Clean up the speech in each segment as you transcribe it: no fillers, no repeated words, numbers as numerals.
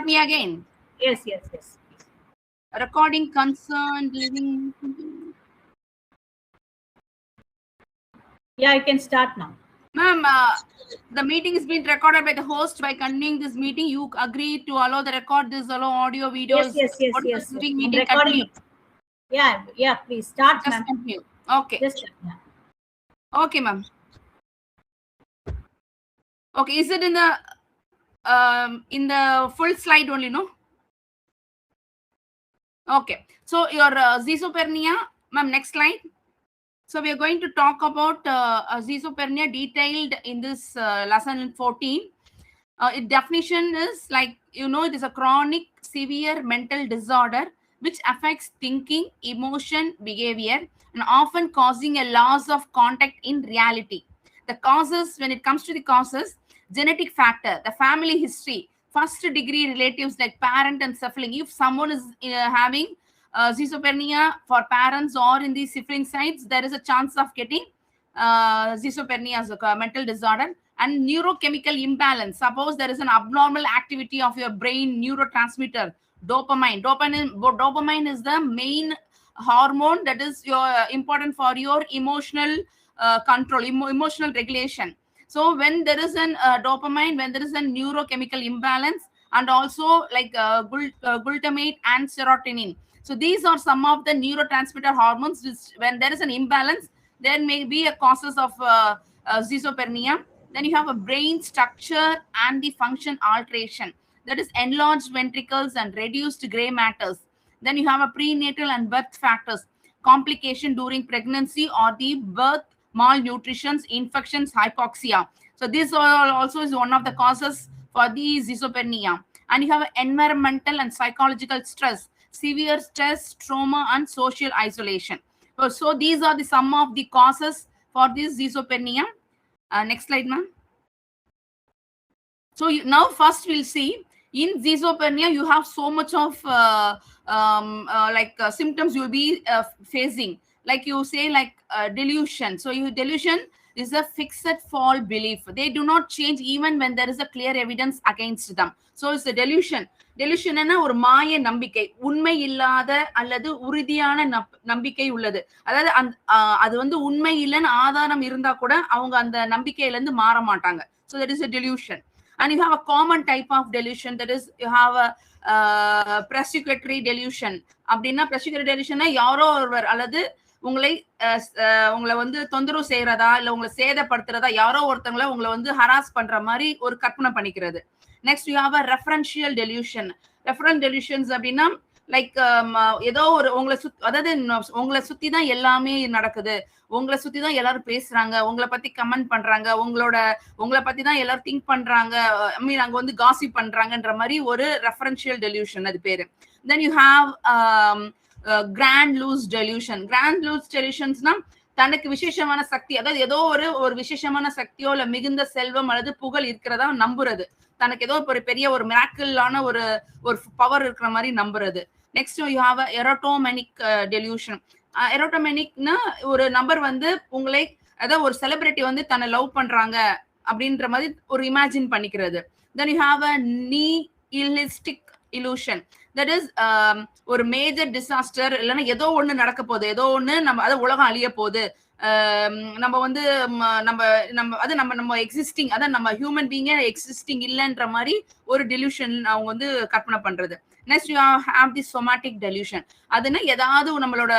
me again? Yes. Recording concerned living. Yeah, I can start now. Ma'am, the meeting is being recorded by the host. By continuing this meeting, you agree to allow the record this, allow audio, videos. Yes. Meeting Recording. Yeah, please start, ma'am. Continue. Okay. Just start, yeah. Okay, ma'am. Okay, is it in the full slide only, no? Okay, so your zizoprenea, ma'am, next slide. So we are going to talk about zizoprenea detailed in this lesson 14. Its definition is like, it is a chronic severe mental disorder which affects thinking, emotion, behavior, and often causing a loss of contact in reality. The causes, when it comes to the causes, genetic factor, the family history, first degree relatives like parent and sibling. If someone is having zizoprenea for parents or in the sibling sides, there is a chance of getting zizoprenea as a mental disorder. And neurochemical imbalance. Suppose there is an abnormal activity of your brain neurotransmitter, dopamine. Dopamine is the main hormone that is important for your emotional control, emotional regulation. So when there is an dopamine, when there is a neurochemical imbalance, and also like glutamate and serotonin. So these are some of the neurotransmitter hormones which, when there is an imbalance, there may be a causes of zizoprenea. Then you have a brain structure and the function alteration, that is enlarged ventricles and reduced gray matters. Then you have a prenatal and birth factors, complication during pregnancy or the birth, malnutrition, infections, hypoxia. So this also is one of the causes for the zizoprenea. And you have environmental and psychological stress, severe stress, trauma, and social isolation. So these are the some of the causes for this zizoprenea. Next slide, ma'am. So now first we'll see in zizoprenea you have so much of symptoms you will be facing. Like you say, like delusion. So delusion is a fixed false belief. They do not change even when there is a clear evidence against them. So it's a delusion. டெலியூஷன்னா ஒரு மாய நம்பிக்கை, உண்மை இல்லாத அல்லது உறுதியான நம்பிக்கை உள்ளது. அதாவது அது வந்து உண்மை இல்லைன்னு ஆதாரம் இருந்தா கூட அவங்க அந்த நம்பிக்கையில இருந்து மாற மாட்டாங்க. So that is a delusion. And you have a common type of delusion, that is you have a persecutory delusion. அப்படின்னா persecutory delusionனா யாரோ ஒருவர் அல்லது உங்களை வந்து தொந்தரவு செய்யறதா இல்ல உங்களை சேதப்படுத்துறதா, யாரோ ஒருத்தவங்களை உங்களை வந்து ஹராஸ் பண்ற மாதிரி ஒரு கற்பனை பண்ணிக்கிறது. Next you have a referential delusion. Referential delusions அப்படின்னா லைக் ஏதோ ஒரு உங்களை சுத்தி தான் எல்லாமே நடக்குது, உங்களை சுத்தி தான் எல்லாரும் பேசுறாங்க, உங்களை பத்தி கமெண்ட் பண்றாங்க, உங்களை பத்தி தான் எல்லாரும் திங்க் பண்றாங்க, அங்க வந்து காசிப் பண்றாங்கன்ற மாதிரி ஒரு ரெஃபரன்ஷியல் டெலியூஷன் அது பேரு. Then you have grand lose delusion. Grand lose delusionsனா தனக்கு விசேஷமான சக்தி, அதாவது ஏதோ ஒரு விசேஷமான சக்தியோ இல்ல மிகுந்த செல்வம் அல்லது புகழ் இருக்கிறதா நம்புறது, தனக்கு ஏதோ ஒரு பெரிய ஒரு மிராக்கிளான ஒரு பவர் இருக்கிற மாதிரி நம்புறது. Next you have erotomanic delusion. எரோட்டோமெனிக்னா ஒரு நபர் வந்து உங்களை, அதாவது ஒரு செலிபிரிட்டி வந்து தன்னை லவ் பண்றாங்க அப்படின்ற மாதிரி ஒரு இமேஜின் பண்ணிக்கிறது. Then you have a nihilistic illusion. That is ஒரு மேஜர் டிசாஸ்டர் இல்லைன்னா ஏதோ ஒண்ணு நடக்க போகுது, ஏதோ ஒண்ணு நம்ம அதாவது உலகம் அழிய போகுது, நம்ம வந்து நம்ம எக்ஸிஸ்டிங், அதான் நம்ம ஹியூமன் பீயிங்கே எக்ஸிஸ்டிங் இல்லைன்ற மாதிரி ஒரு டெலியூஷன் அவங்க வந்து கற்பனை பண்றது. Next you have the somatic delusion. அதுன்னா ஏதாவது நம்மளோட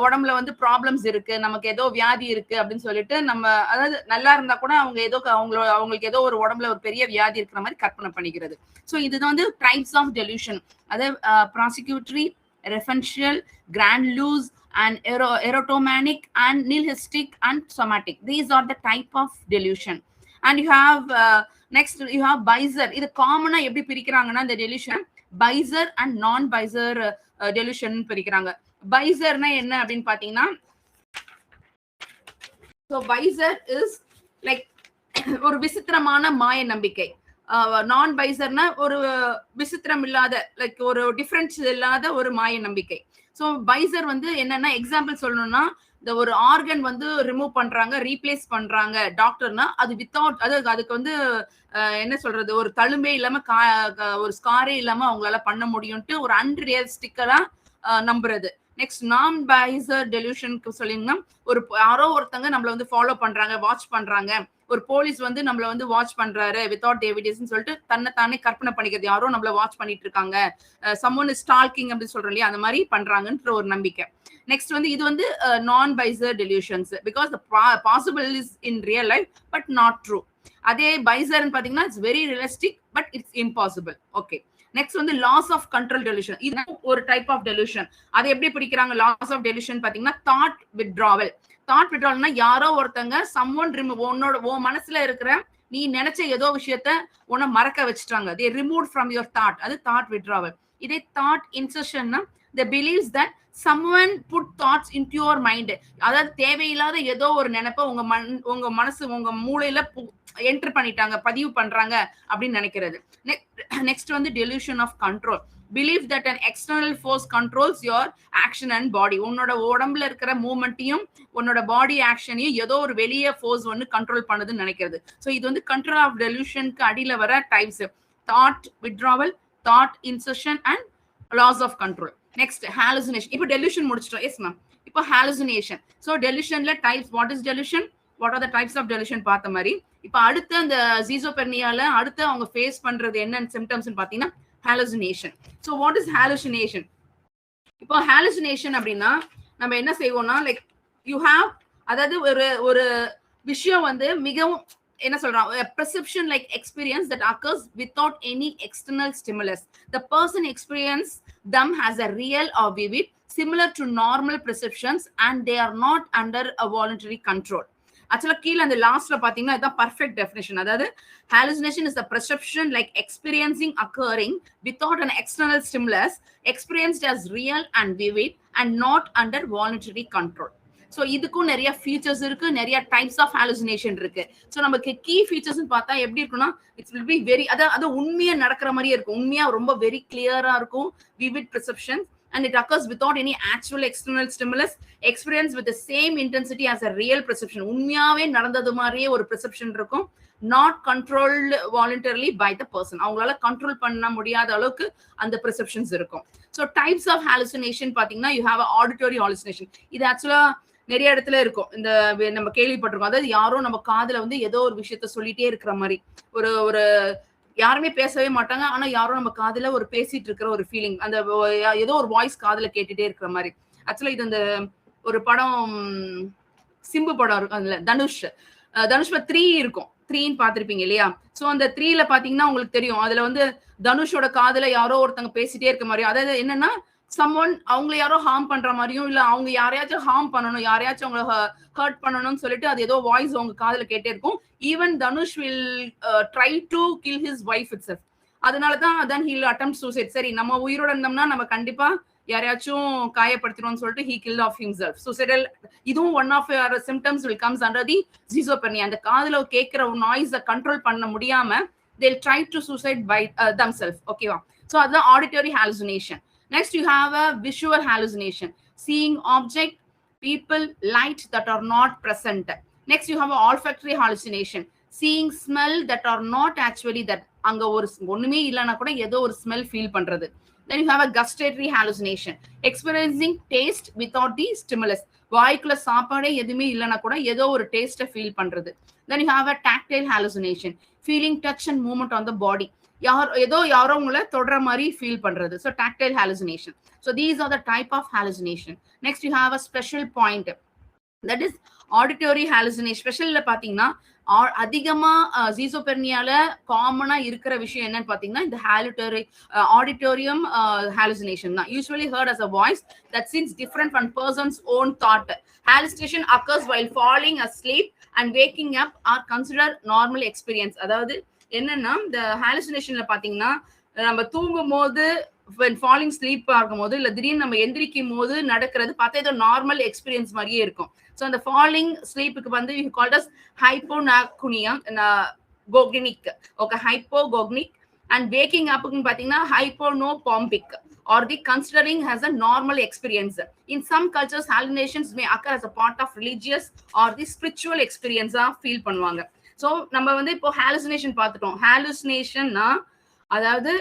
உடம்புல வந்து ப்ராப்ளம்ஸ் இருக்கு, நமக்கு ஏதோ வியாதி இருக்கு அப்படின்னு சொல்லிட்டு நம்ம, அதாவது நல்லா இருந்தா கூட அவங்க ஏதோ அவங்களுக்கு ஏதோ ஒரு உடம்புல ஒரு பெரிய வியாதி இருக்கிற மாதிரி கற்பனை பண்ணிக்கிறது. ஸோ இதுதான் வந்து டைப்ஸ் ஆஃப் டெலியூஷன். அதாவது persecutory, referential, grandiose and erotomanic and nihilistic and somatic. These are the type of delusion. And you have next you have Beiser. இது காமனா எப்படி பிரிக்கிறாங்கன்னா இந்த டெலியூஷன் பைசர் அண்ட் நான் பைசர் டெலியூஷன் பிரிக்கிறாங்க. பைசர்னா என்ன அப்படின்னு பாத்தீங்கன்னா, so பைசர் இஸ் லைக் ஒரு விசித்திரமான மாய நம்பிக்கை. நான் பைசர்னா ஒரு விசித்திரம் இல்லாத, லைக் ஒரு டிஃபரன்ஸ் இல்லாத ஒரு மாய நம்பிக்கை. ஸோ பைசர் வந்து என்னன்னா, எக்ஸாம்பிள் சொல்லணும்னா இந்த ஒரு ஆர்கன் வந்து ரிமூவ் பண்றாங்க, ரீப்ளேஸ் பண்றாங்க டாக்டர்னா அது வித்தவுட் அதுக்கு வந்து என்ன சொல்றது, ஒரு தழும்பே இல்லாம ஒரு ஸ்காரே இல்லாம அவங்களால பண்ண முடியும்ட்டு ஒரு அன்ரியலிஸ்டிக்கலா நம்புறது. நெக்ஸ்ட் நான் பைசர் டெலியூஷனுக்கு சொல்லிங்கன்னா, ஒரு யாரோ ஒருத்தங்க நம்மள வந்து ஃபாலோ பண்றாங்க, வாட்ச் பண்றாங்க, ஒரு போலீஸ் வந்து நம்மள வந்து வாட்ச் பண்றாரு வித்வுட் எவிடன்ஸ் சொல்லிட்டு தன்னை கற்பனை பண்ணிக்கிறது, யாரோ நம்மள வாட்ச் பண்ணிட்டு இருக்காங்க, சம்மன் இஸ் ஸ்டால்கிங் அப்படின்னு சொல்றோம் இல்லையா, அந்த மாதிரி பண்றாங்கன்ற ஒரு நம்பிக்கை. நெக்ஸ்ட் வந்து இது வந்து நான் bizarre delusions, because possible is in real life but not true. அதே பைசர்னு பாத்தீங்கன்னா it's very realistic but it's impossible. Okay. Next வந்து லாஸ் ஆஃப் கண்ட்ரோல் டெலியூஷன், இது ஒரு டைப் ஆஃப் டெலியூஷன். அது எப்படி பிடிக்கிறாங்க லாஸ் ஆஃப் டெலியூஷன் பாத்தீங்கன்னா, தாட் வித்ட்ராவல். தாட் வித்ட்ராவல்னா யாரோ ஒருத்தங்க சம்ஒன் ரிமூவ், உன் மனசுல இருக்கிற நீ நினைச்ச ஏதோ விஷயத்த உன்னை மறக்க வச்சுட்டாங்க, they removed from your thought, அது தாட் வித்ட்ராவல். இதே thought இன்சர்ஷன்னா the beliefs that someone put thoughts into your mind, அதாவது தேவையில்லாத ஏதோ ஒரு நினைப்ப உங்க மனசு உங்க மூளையில என்டர் பண்ணிட்டாங்க, பதிவு பண்றாங்க அப்படின்னு நினைக்கிறது. நெக்ஸ்ட் வந்து delusion of control, believe that an external force controls your action and body. உன்னோட உடம்புல இருக்கிற மூவ்மெண்ட்டையும் உன்னோட பாடி ஆக்ஷனையும் ஏதோ ஒரு வெளியே ஃபோர்ஸ் வந்து கண்ட்ரோல் பண்ணுதுன்னு நினைக்கிறது. ஸோ இது வந்து கண்ட்ரோல் ஆஃப் டெலியூஷனுக்கு அடியில வர types: thought withdrawal, thought insertion and loss of control. Next hallucination. இப்போ டெலியூஷன் முடிச்சிட்டோம். Yes ma'am. இப்போ ஹாலுசினேஷன். ஸோ டெலியூஷன்ல types, what is delusion, what are the types of delusion பார்த்த மாதிரி, இப்போ அடுத்து அந்த ஜீசோபெர்னியால அடுத்து அவங்க ஃபேஸ் பண்றது என்ன சிம்டம்ஸ் பாத்தீங்கன்னா hallucination. So what is hallucination? இப்போ ஹாலுசினேஷன் அப்படின்னா நம்ம என்ன செய்வோம்னா, லைக் யூ ஹாவ், அதாவது ஒரு விஷயம் வந்து மிகவும் என்ன சொல்றோம், perception like experience that occurs without any external stimulus. The person experience them as a real or vivid, similar to normal perceptions, and they are not under a voluntary control. ஆக்சுவலா கீழே அந்த லாஸ்ட்ல பாத்தீங்கன்னா இதுதான் பர்ஃபெக்ட் டெஃபினேஷன். அதாவது hallucination is the perception like experiencing occurring without an external stimulus, experienced as real and vivid and not under voluntary control. So இதுக்கும் நிறைய features இருக்கு, நிறைய டைப்ஸ் ஆஃப் ஹாலுசினேஷன் இருக்கு. ஸோ நமக்கு கீ ஃபீச்சர்ஸ் பார்த்தா எப்படி இருக்குன்னா, இட்ஸ் வில் பி வெரி, அதாவது உண்மையா நடக்கிற மாதிரியே இருக்கும், உண்மையா ரொம்ப வெரி கிளியரா இருக்கும், vivid perception, and it occurs without any actual external stimulus, experienced with the same intensity as a real perception. உண்மையாவே நடந்தது மாதிரியே ஒரு பெர்செப்ஷன் இருக்கும், not controlled voluntarily by the person. அவங்களால கண்ட்ரோல் பண்ண முடியாத அளவுக்கு அந்த பெர்செப்ஷன்ஸ் இருக்கும். ஸோ டைப்ஸ் ஆஃப் ஹாலுசினேஷன் பாத்தீங்கன்னா, யூ ஹேவ் ஆடிட்டரி ஹாலுசினேஷன். இது ஆக்சுவலா நிறைய இடத்துல இருக்கும், இந்த நம்ம கேள்விப்பட்டிருக்கோம். அதாவது யாரோ நம்ம காதுல வந்து ஏதோ ஒரு விஷயத்த சொல்லிட்டே இருக்கிற மாதிரி, ஒரு யாருமே பேசவே மாட்டாங்க, ஆனா யாரோ நம்ம காதுல ஒரு பேசிட்டு இருக்கிற ஒரு ஃபீலிங், அந்த ஏதோ ஒரு வாய்ஸ் காதுல கேட்டுட்டே இருக்கிற மாதிரி. ஆக்சுவலா இது அந்த ஒரு படம், சிம்பு படம் இருக்கும், அதுல தனுஷ்ல 3 இருக்கும், 3ன்னு பாத்திருப்பீங்க இல்லையா? சோ அந்த 3ல பாத்தீங்கன்னா உங்களுக்கு தெரியும், அதுல வந்து தனுஷோட காதுல யாரோ ஒருத்தங்க பேசிட்டே இருக்க மாதிரியும், அதாவது என்னன்னா someone அவங்களை யாரோ ஹார்ம் பண்ற மாதிரியும், இல்ல அவங்க யாரையாச்சும் ஹார்ம் பண்ணணும், யாரையாச்சும் அவங்களை ஹர்ட் பண்ணணும்னு சொல்லிட்டு அது ஏதோ வாய்ஸ் அவங்க காதுல கேட்டே இருக்கும். Even Dhanush will try to kill his wife itself. அதனாலதான் then he'll attempt suicide. சரி, நம்ம உயிரோட இருந்தோம்னா நம்ம கண்டிப்பா யாரையாச்சும் காயப்படுத்திடுவோம்னு சொல்லிட்டு he killed off himself. Suicidal. இதுவும் one of your symptoms will comes under the schizophrenia. அந்த காதுல கேட்கிற நாய்ஸை கண்ட்ரோல் பண்ண முடியாம they'll try to suicide by themselves. ஓகேவா? So அதுதான் auditory hallucination. Next, you have a visual hallucination, seeing object, people, light that are not present. Next, you have a olfactory hallucination, seeing smell that are not actually that. அங்க ஒரு ஒண்ணுமே இல்லைன்னா கூட ஏதோ ஒரு smell feel பண்றது. Then you have a gustatory hallucination, experiencing taste without the stimulus. வாய்க்குள்ள சாப்பாடே எதுவுமே இல்லைன்னா கூட ஏதோ ஒரு டேஸ்ட்டை ஃபீல் பண்றது. Then you have a tactile hallucination, feeling touch and movement on the body. யாரோ உங்களை தொடர மாதிரி ஃபீல் பண்றது. So tactile hallucination. So these are the type of hallucination. Next you have a special point, that is auditory hallucination. ஸ்பெஷல்ல பாத்தீங்கன்னா அதிகமா ஜீசோபெர்னியால காமனா இருக்கிற விஷயம் என்னன்னு பாத்தீங்கன்னா, இந்த ஆடிட்டோரியம் ஹாலுசினேஷன் தான். Usually heard as a voice that seems different from person's own thought. Hallucination occurs while falling asleep and waking up are considered normal experience. அதாவது என்னன்னா, இந்த ஹாலுசினேஷன்ல பாத்தீங்கன்னா நம்ம தூங்கும் போது, when falling sleep ஆகும் போது, இல்ல திடீர்னு நம்ம எந்திரிக்கும் போது நடக்கிறது பார்த்தா ஏதோ நார்மல் எக்ஸ்பீரியன்ஸ் மாதிரியே இருக்கும். ஸோ அந்த ஃபாலிங் ஸ்லீப்புக்கு வந்து you called as hypnagogic. Okay, hypnagogic. And waking அப்புக்குன்னு பாத்தீங்கன்னா hypnopompic. or the considering as a normal experience. In some cultures, hallucinations may occur as a part of religious or the spiritual experience feel பண்ணுவாங்க. So நம்ம வந்து இப்போ hallucination பார்த்துட்டோம். ஹாலுசினேஷன்னா அதாவது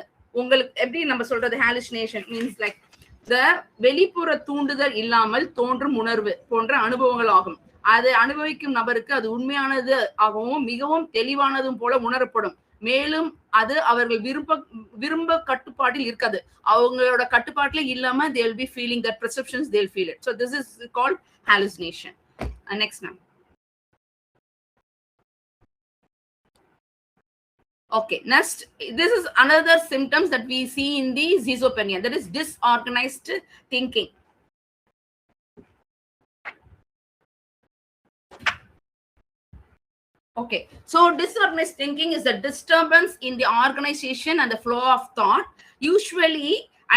உங்களுக்கு எப்படி நம்ம சொல்றது, ஹாலுசினேஷன் மீன்ஸ் லைக் வெளிப்புற தூண்டுதல் இல்லாமல் தோன்றும் உணர்வு போன்ற அனுபவங்கள் ஆகும். அது அனுபவிக்கும் நபருக்கு அது உண்மையானது ஆகவும் மிகவும் தெளிவானதும் போல உணரப்படும். மேலும் அது அவர்கள் விரும்ப கட்டுப்பாட்டில் இருக்காது. அவங்களோட கட்டுப்பாட்டில இல்லாம they will be feeling that perceptions, they'll feel it. So this is called hallucination. Next ma'am. Okay, next, this is another symptoms that we see in the schizophrenia, that is disorganized thinking. Okay, so disorganized thinking is a disturbance in the organization and the flow of thought, usually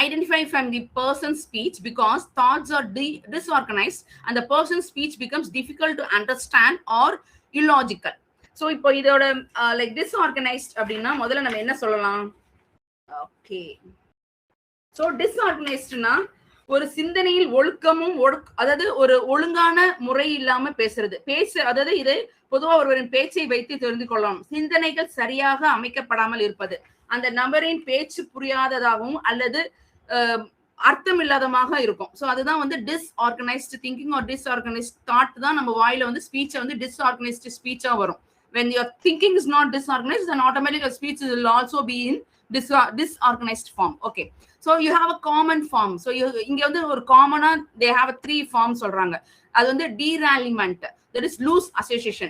identified from the person's speech, because thoughts are disorganized and the person's speech becomes difficult to understand or illogical. So இப்போ இதோட like disorganised அப்படின்னா முதல்ல நம்ம என்ன சொல்லலாம்? Okay, so டிஸ்ஆர்கனைஸ்ட்னா ஒரு சிந்தனையில் ஒழுக்கமும் அதாவது ஒரு ஒழுங்கான முறை இல்லாம பேசுறது. அதாவது இது பொதுவாக ஒருவரின் பேச்சை வைத்து தெரிந்து கொள்ளலாம். சிந்தனைகள் சரியாக அமைக்கப்படாமல் இருப்பது, அந்த நபரின் பேச்சு புரியாததாகவும் அல்லது அர்த்தம் இல்லாதமாக இருக்கும். ஸோ அதுதான் வந்து disorganised thinking R disorganised thought தான் நம்ம வாயில வந்து ஸ்பீச்சை வந்து டிஸ்ஆர்கனைஸ்ட் ஸ்பீச்சா வரும். When your thinking is not disorganized, then automatically speech will also be in disorganized form. Okay, so you have a common form. So இங்க வந்து ஒரு காமனா they have a 3 forms சொல்றாங்க. அது வந்து derailment, that is loose association.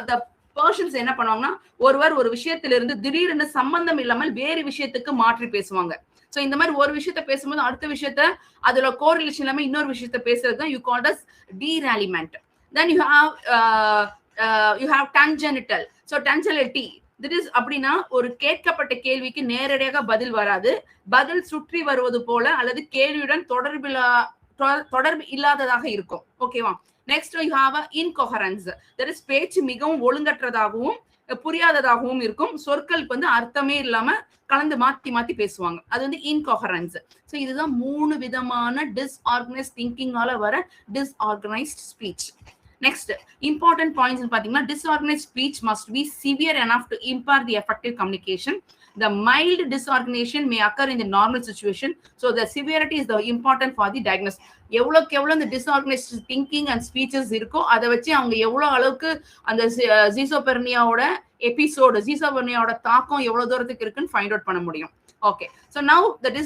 The Persians என்ன பண்ணுவாங்கன்னா ஒருவர் ஒரு விஷயத்திலிருந்து திடீரென சம்பந்தம் இல்லாமல் வேறு விஷயத்துக்கு மாற்றி பேசுவாங்க. ஸோ இந்த மாதிரி ஒரு விஷயத்த பேசும்போது அடுத்த விஷயத்த அதோட கோரிலேஷன் இல்லாம இன்னொரு விஷயத்த பேசுறது தான் you called as derailment. Then you have tangential. So tangentiality, that is அப்படின்னா ஒரு கேட்கப்பட்ட கேள்விக்கு நேரடியாக பதில் வராது, பதில் சுற்றி வருவது போல அல்லது கேள்வியுடன் தொடர்பு இல்லாததாக இருக்கும். ஓகேவா? Next you have a incoherence, that is பேச்சு மிகவும் ஒழுங்கற்றதாகவும் புரியாததாகவும் இருக்கும். சொற்களுக்கு வந்து அர்த்தமே இல்லாம கலந்து மாத்தி பேசுவாங்க. அது வந்து incoherence. ஸோ இதுதான் 3 விதமான டிஸ்ஆர்கனைஸ்ட் திங்கிங்கால வர disorganised speech. Next, important points in pathina, disorganized speech must be severe enough to impair the effective communication. The mild disorganization may occur in the normal situation. So the severity is the important for the diagnosis. எவ்வளவுக்கு எவ்வளவு இந்த disorganised thinking and speeches இருக்கோ அதை வச்சு அவங்க எவ்வளவு அளவுக்கு அந்த ஜீசோபெர்னியாவோட ஜீசோபெர்னியாவோட தாக்கம் எவ்வளவு தூரத்துக்கு இருக்குன்னு ஃபைண்ட் அவுட் பண்ண முடியும். Okay, so now the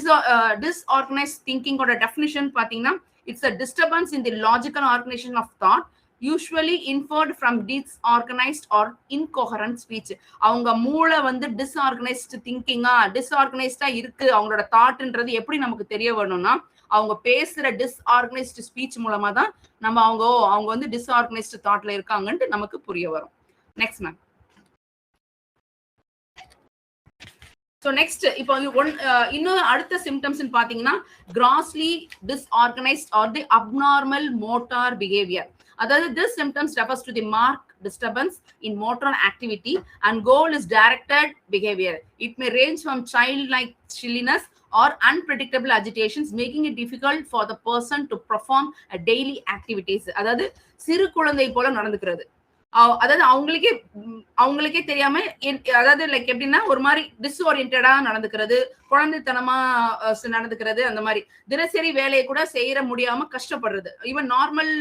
disorganised திங்கிங்கோட டெஃபினிஷன் பார்த்தீங்கன்னா, it's a disturbance in the logical organisation of thought, usually inferred from disorganized or incoherent speech. அவங்க மூளை வந்து டிஸ்ஆர்கனைஸ்ட் திங்கிங்கா டிஸ்ஆர்கனைஸ்டா இருக்கு அவங்களோட தாட்ன்றது எப்படி நமக்கு தெரிய வரணும்னா, அவங்க பேசுற டிஸ்ஆர்கனைஸ்ட் ஸ்பீச் மூலமா தான் நம்ம அவங்க வந்து டிஸ்ஆர்கனைஸ்ட் தாட்ல இருக்காங்கன்னு நமக்கு புரிய வரும். Next ma'am. ஸோ நெக்ஸ்ட் இப்போ இன்னும் அடுத்த சிம்டம்ஸ் பாத்தீங்கன்னா, கிராஸ்லி டிஸ்ஆர்கனைஸ்ட் ஆர் தி அப்நார்மல் மோட்டார் பிஹேவியர். அதாவது this symptoms refers to the marked disturbance in motor activity and goal is directed behavior. It may range from childlike silliness or unpredictable agitations, making it difficult for the person to perform a daily activities. அதாவது சிறு குழந்தை போல நடந்துக்கிறது, அதாவது அவங்களுக்கே தெரியாம, அதாவது like எப்படின்னா ஒரு மாதிரி டிஸ்ஓரியன்டா நடந்துக்கிறது, குழந்தைத்தனமா நடந்துக்கிறது, அந்த மாதிரி தினசரி வேலையை கூட செய்யற முடியாம கஷ்டப்படுறது, ஈவன் நார்மல்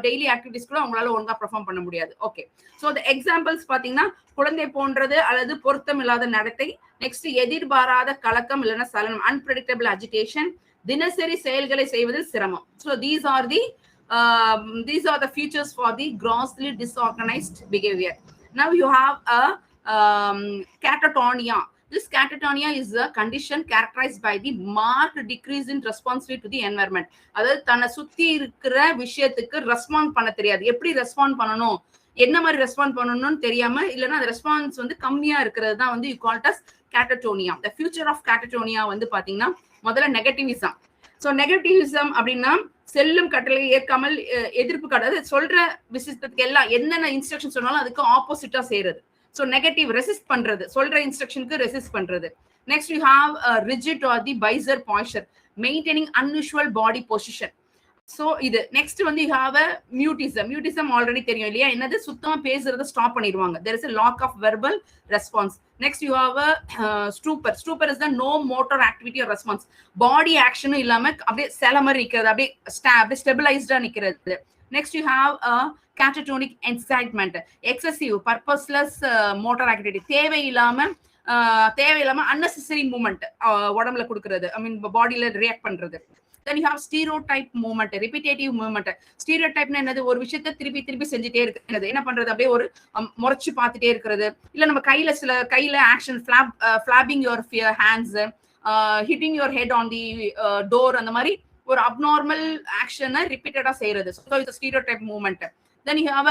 டெய்லி ஆக்டிவிட்டிஸ் கூட அவங்களால ஒழுங்கா பெர்ஃபார்ம் பண்ண முடியாது. ஓகே, ஸோ த எக்ஸாம்பிள்ஸ் பாத்தீங்கன்னா, குழந்தை போன்றது அல்லது பொருத்தம் இல்லாத நடத்தை, நெக்ஸ்ட் எதிர்பாராத கலக்கம் இல்லைன்னா சலனம், அன்பிரடிக்டபிள் அஜிடேஷன், தினசரி செயல்களை செய்வதில் சிரமம். So these are the features for the grossly disorganized behavior. Now you have a catatonia. This catatonia is a condition characterized by the marked decrease in responsiveness to the environment. அதாவது தன்னை சுத்தி இருக்கிற விஷயத்துக்கு respond பண்ண தெரியாது, எப்படி respond பண்ணணும், என்ன மாதிரி ரெஸ்பாண்ட் பண்ணணும்னு தெரியாம, இல்லைன்னா அந்த ரெஸ்பான்ஸ் வந்து கம்மியா இருக்கிறது தான் வந்து you called as catatonia. The future of catatonia வந்து பாத்தீங்கன்னா, முதல்ல நெகட்டிவிசம். ஸோ நெகட்டிவிசம் அப்படின்னா செல்லும் கட்டளை ஏற்காமல் எதிர்ப்பு காட்டாது, சொல்ற விஷயத்துக்கு எல்லாம் என்னென்ன இன்ஸ்ட்ரக்ஷன் சொன்னாலும் அதுக்கு ஆப்போசிட்டா செய்யறது. ஸோ நெகட்டிவ் ரெசிஸ்ட் பண்றது, சொல்ற இன்ஸ்ட்ரக்ஷனுக்கு ரெசிஸ்ட் பண்றது. Next, you have rigid or the visor posture, maintaining unusual body position. So இது next வந்து you have a mutism already தெரியும் இல்லையா, என்னது சுத்தமா பேசுறத ஸ்டாப் பண்ணிடுவாங்க. There is a lack of verbal response. Next you have a stupor is the no motor activity or response, body action இல்லாம அப்படியே சில மாதிரி நிக்கிறது, அப்படியே ஸ்டெபிளைஸ்டா நிக்கிறது. Next you have a catatonic excitement, excessive purposeless motor activity, தேவையில்லாம unnecessary movement உடம்புல கொடுக்கிறது, I mean பாடியில ரியாக்ட் பண்றது. Then you have stereotype movement, repetitive movement. Stereotype na enadhu ஒரு விஷயத்தை திருப்பி செஞ்சிட்டே இருக்கிறது. என்ன பண்றது, அப்படியே ஒரு முறைச்சு பார்த்துட்டே இருக்கிறது. இல்ல நம்ம கையில action flapping your hands, hitting your head on the door, அந்த மாதிரி ஒரு abnormal action repeatedா செய்யறது. So it's a stereotype movement. Then you have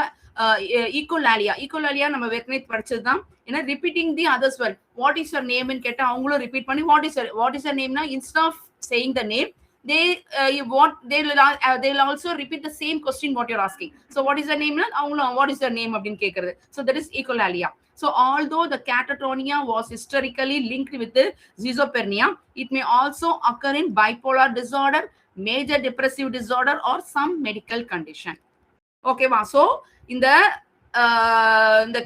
echolalia. Echolalia நம்ம ஏற்கனவே படிச்சது தான். என்ன, repeating the others word. What is your name ன்னு கேட்டா அவங்களும் ரிப்பீட் பண்ணி what is your name na, instead of saying the name, they will also repeat the same question what you're asking. So what is the name na, what is your name அப்படினு கேக்குறது. So that is echolalia. So although the catatonia was historically linked with the schizophrenia, it may also occur in bipolar disorder, major depressive disorder, or some medical condition. Okay va. So in the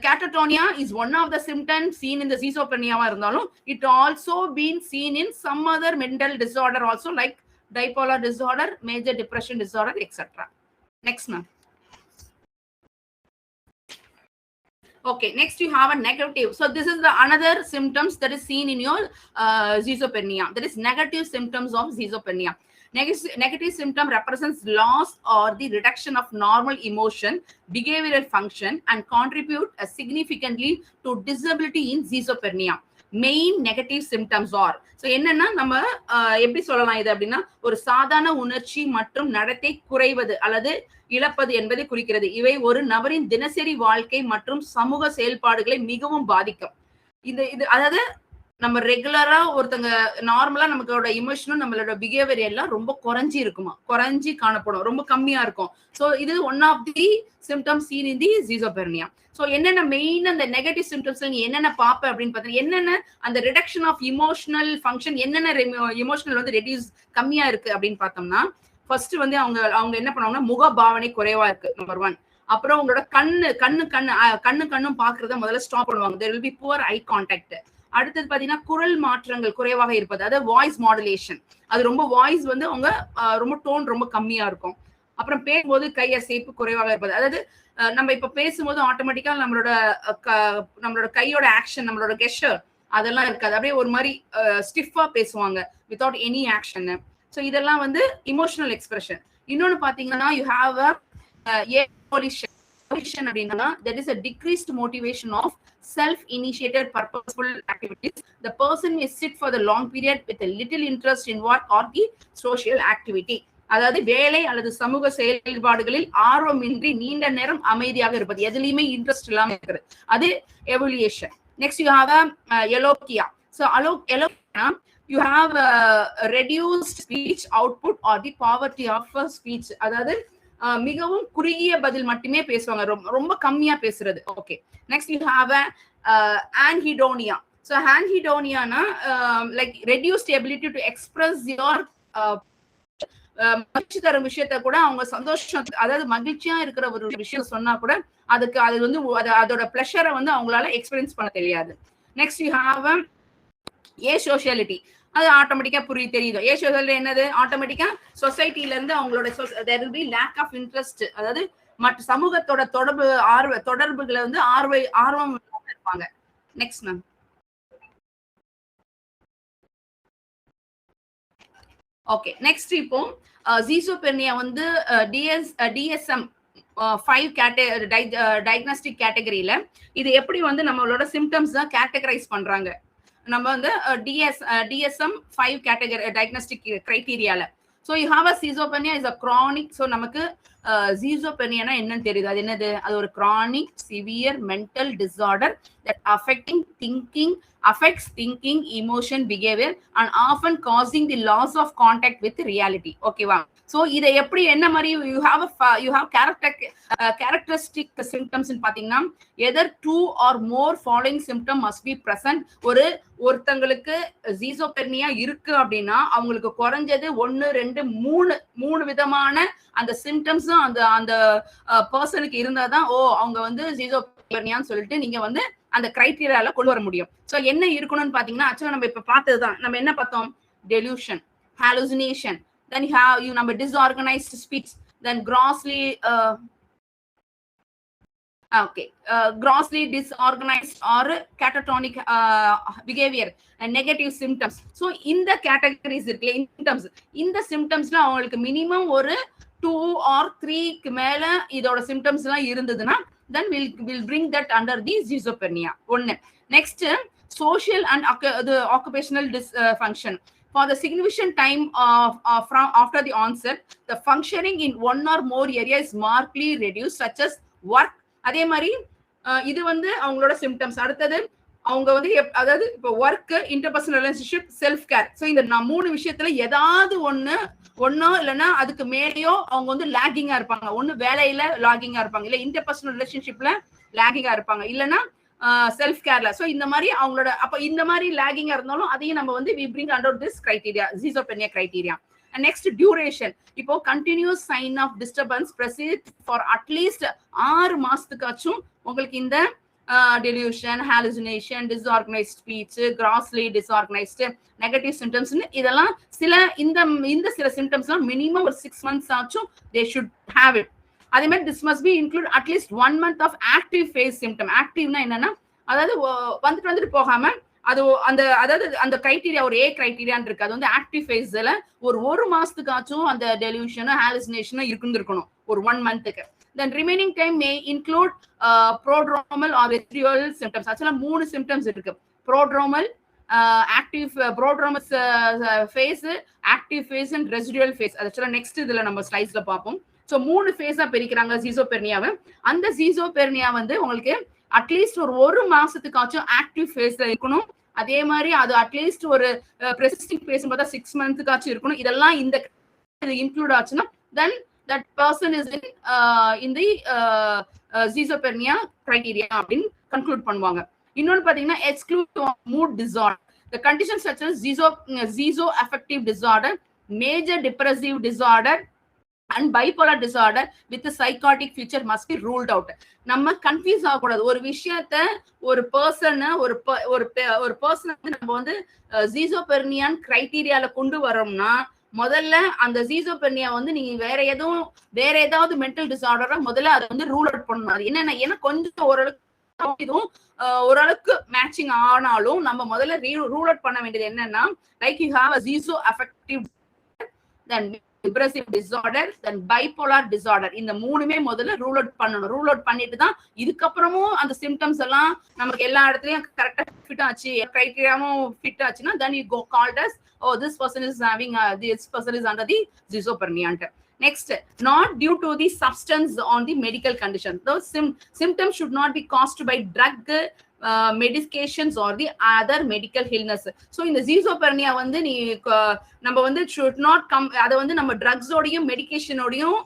catatonia is one of the symptoms seen in the schizophrenia va irundhalum, it also been seen in some other mental disorder also, like bipolar disorder, major depression disorder, etc. Next ma'am. Okay, next you have a negative. So this is the another symptoms that is seen in your schizophrenia. That is negative symptoms of schizophrenia. Negative symptom represents loss or the reduction of normal emotion, behavioral function, and contribute significantly to disability in schizophrenia. Main negative symptoms are, so என்னன்னா நம்ம எப்படி சொல்லலாம் இது அப்படின்னா, ஒரு சாதாரண உணர்ச்சி மற்றும் நடத்தை குறைவது அல்லது இழப்பது என்பதை குறிக்கிறது. இவை ஒரு நபரின் தினசரி வாழ்க்கை மற்றும் சமூக செயல்பாடுகளை மிகவும் பாதிக்கும். இது அதாவது நம்ம ரெகுலரா ஒருத்தங்க நார்மலா நம்மளோட இமோஷனும் நம்மளோட பிஹேவியர் எல்லாம் ரொம்ப குறைஞ்சி காணப்படும், ரொம்ப கம்மியா இருக்கும். சோ இது one of the symptoms seen in the schizophrenia. So என்னென்ன மெயின் அந்த நெகட்டிவ் சிம்டம்ஸ் நீங்க என்னென்ன பாப்ப அப்படின்னு பார்த்தீங்கன்னா, என்னென்ன அந்த ரிடக்ஷன் ஆஃப் இமோஷனல் ஃபங்க்ஷன், என்னென்ன இமோஷனல் வந்து ரெடியூஸ் கம்மியா இருக்கு அப்படின்னு பார்த்தோம்னா, ஃபர்ஸ்ட் வந்து அவங்க என்ன பண்ணுவாங்கன்னா, முக பாவனை குறைவா இருக்கு, நம்பர் 1. அப்புறம் உங்களோட கண்ணும் பாக்குறத முதல்ல ஸ்டாப் பண்ணுவாங்க. there will be poor eye contact. அடுத்தது பாத்தீங்கன்னா குரல் மாற்றங்கள் குறைவாக இருப்பது, அதாவது வாய்ஸ் மாடுலேஷன், அது ரொம்ப வாய்ஸ் வந்து அவங்க ரொம்ப டோன் ரொம்ப கம்மியா இருக்கும். அப்புறம் பேசும்போது கை அசைப்பு குறைவாக இருப்பது, அதாவது நம்ம இப்ப பேசும்போது ஆட்டோமேட்டிக்கா நம்மளோட கையோட ஆக்ஷன், நம்மளோட கெஸ்டர் அதெல்லாம் இருக்காது, அப்படியே ஒரு மாதிரி ஸ்டிஃபா பேசுவாங்க வித்வுட் எனி ஆக்ஷன். ஸோ இதெல்லாம் வந்து இமோஷனல் எக்ஸ்பிரஷன். இன்னொன்னு பாத்தீங்கன்னா யூ ஹாவ் அப்படின்னா that is a decreased motivation of self-initiated purposeful activities. The person may sit for the long period with a little interest in work or the social activity. அதாவது வேலை அல்லது சமூக செயல்பாடுகளில் ஆர்வமின்றி நீண்ட நேரம் அமைதியாக இருப்பது, எதுலையுமே இன்ட்ரெஸ்ட் இல்லாம இருக்கிறது, அது avolition. Next you have alogia. So alogia you have reduced speech output or the poverty of speech, அதாவது மிகவும் குறுகிய பதில் மட்டுமே பேசுவாங்க, ரொம்ப கம்மியா பேசுறது. Okay, next you have anhedonia. So anhedonia na like reduced ability to express your மகிழ்ச்சி தரும் விஷயத்த கூட அவங்க சந்தோஷம், அதாவது மகிழ்ச்சியா இருக்கிற ஒரு விஷயம் சொன்னா கூட அது வந்து அதோட பிளஷரை வந்து அவங்களால எக்ஸ்பீரியன்ஸ் பண்ண தெரியாது. Next you have asociality. அது ஆட்டோமேட்டிக்கா தெரியுது. ஏசோசியல் என்னது, ஆட்டோமேட்டிக்கா சொசைட்டில இருந்து அவங்களோட there will be lack of interest, அதாவது மற்ற சமூகத்தோட தொடர்புகளை வந்து ஆர்வம் இருப்பாங்க. Next ma'am. ஓகே, நெக்ஸ்ட் இப்போ schizophrenia வந்து DSM-5 டயக்னாஸ்டிக் கேட்டகரியில இது எப்படி வந்து நம்மளோட சிம்டம்ஸ் தான் கேட்டகரைஸ் பண்றாங்க. நம்ம வந்து DSM-5 கேட்டகரி டயக்னாஸ்டிக் கிரைட்டீரியால. So you have a schizophrenia is a chronic. So நமக்கு schizophrenia என்னன்னு தெரியுது, அது என்னது, அது ஒரு chronic severe mental disorder that affecting thinking, affects thinking, emotion, behavior, and often causing the loss of contact with reality. Okay va? So இதை எப்படி என்ன மாதிரி you have characteristic symptoms ன்னு பாத்தீங்கன்னா either 2 or more following symptom must be present. ஒருத்தங்களுக்கு ஜீசோபெர்னியா இருக்கு அப்படின்னா அவங்களுக்கு குறைஞ்சது 1 2 3 விதமான அந்த சிம்டம்ஸ் அந்த அந்த பர்சனுக்கு இருந்தாதான் அவங்க வந்து ஜீசோபெர்னியான்னு சொல்லிட்டு நீங்க வந்து அந்த கிரைட்டீரியால கொண்டு வர முடியும். சோ என்ன இருக்கணும்னு பாத்தீங்கன்னா ஆக்சுவலா நம்ம இப்ப பார்த்ததுதான். நம்ம என்ன பார்த்தோம்? delusion, hallucination, then you நம்ம disorganized speech, then grossly grossly disorganized or catatonic behavior and negative symptoms. So in the categories symptoms, இந்த symptomsல அவங்களுக்கு மினிமம் ஒரு 2 or 3 க்கு மேல இதோட symptoms எல்லாம் இருந்ததுன்னா then we'll bring that under the schizophrenia. One next, social and the occupational dysfunction. For the significant time from after the onset, the functioning in one or more areas is markedly reduced, such as work. அதே மாதிரி இது வந்து அவங்களோட symptoms. அடுத்தது அவங்க வந்து அதாவது இப்போ work, interpersonal relationship, self care. So இந்த 3 விஷயத்துல ஏதாவது ஒன்னோ இல்லைன்னா அதுக்கு மேலேயோ அவங்க வந்து லாகிங்கா இருப்பாங்க. ஒண்ணு வேலையில லாகிங்கா இருப்பாங்க, இல்ல இன்டர்பர்சனல் ரிலேஷன்ஷிப்ல லாகிங்கா இருப்பாங்க, இல்லைன்னா செல்ஃப் கேர்ல. ஸோ இந்த மாதிரி அவங்களோட அப்ப இந்த மாதிரி லாகிங்கா இருந்தாலும் அதையும் நம்ம வந்து we bring under this criteria, schizophrenia criteria. And next, duration. இப்போ continuous sign of disturbance persist for at least 6 மாசத்துக்காச்சும் உங்களுக்கு இந்த delusion, hallucination, disorganized speech, grossly disorganized, negative symptoms இதெல்லாம் இந்த சில symptoms minimum ஒரு 6 months ஆச்சும் they should have it. அதே மாதிரி this must be include at least 1 month of active phase symptom. ஆக்டிவ்னா என்னன்னா அதாவது வந்துட்டு போகாம அது அதாவது அந்த கிரைட்டீரியா ஒரு ஏ கிரைட்டீரியான்னு இருக்கு. அது வந்து ஆக்டிவ் ஃபேஸ்ல ஒரு மாசத்துக்காச்சும் அந்த டெலியூஷன், ஹாலுசினேஷன் இருக்கணும் ஒரு 1 மந்த்துக்கு. Then remaining time may include prodromal or residual symptoms. ஆக்சுவலா 3 சிம்டம்ஸ் இருக்கு. prodromal, active prodromal phase, active phase and residual phase. ஆக்சுவலா நெக்ஸ்ட் இதுல நம்ம ஸ்லைட்ஸ்ல பார்ப்போம். சோ 3 ஃபேஸா பிரிக்கிறாங்க ஜீசோபெர்னியாவை. அந்த ஜீசோபெர்னியா வந்து உங்களுக்கு அட்லீஸ்ட் ஒரு மாசத்துக்காச்சும் ஆக்டிவ் ஃபேஸ்ல இருக்கணும். அதே மாதிரி அது அட்லீஸ்ட் ஒரு பிரெசிஸ்டிங் ஃபேஸ் பார்த்தா 6 மந்த்துக்காச்சும் இருக்கணும். இதெல்லாம் இந்த இன்க்ளூட் ஆச்சுன்னா then that person is in the schizophrenia criteria அப்படின்னு கன்க்ளூட் பண்ணுவாங்க. இன்னொன்னு பாத்தீங்கன்னா exclude mood disorder. The conditions such as schizoaffective disorder, major depressive disorder and bipolar disorder with a psychotic feature must be ruled out. நம்ம confuse ஆகக்கூடாது. ஒரு விஷயத்த ஒரு பர்சனை ஒரு பர்சனை நம்ம வந்து ஜீசோபெர்னியான் கிரைட்டீரியால கொண்டு வரோம்னா முதல்ல அந்த ஜீசோபெர்னியா வந்து நீங்க வேற ஏதாவது மென்டல் டிசார்டரா முதல்ல அதை வந்து ரூல் அவுட் பண்ணணும். அது ஏன்னா கொஞ்சம் ஓரளவுக்கு மேட்சிங் ஆனாலும் நம்ம முதல்ல ரூல் அவுட் பண்ண வேண்டியது என்னன்னா like you have a schizoaffective, then depressive disorder, then bipolar disorder. இந்த 3மே முதல்ல ரூல் அவுட் பண்ணணும். ரூல் அவுட் பண்ணிட்டு தான் இதுக்கப்புறமும் அந்த சிம்டம்ஸ் எல்லாம் நமக்கு எல்லா இடத்துலயும் கரெக்டா ஃபிட் ஆச்சு, கிரைட்டீரியாவும் ஃபிட் ஆச்சுன்னா then you go called as this person is having this person is under the schizophrenia. Next, not due to the substance on the medical condition. Those symptoms should not be caused by drug, medications or the other medical illness. So இந்த ஜீசோபெர்னியா வந்து நம்ம வந்து should not come, அதை வந்து நம்ம ட்ரக்ஸோடையும் மெடிகேஷனோடையும்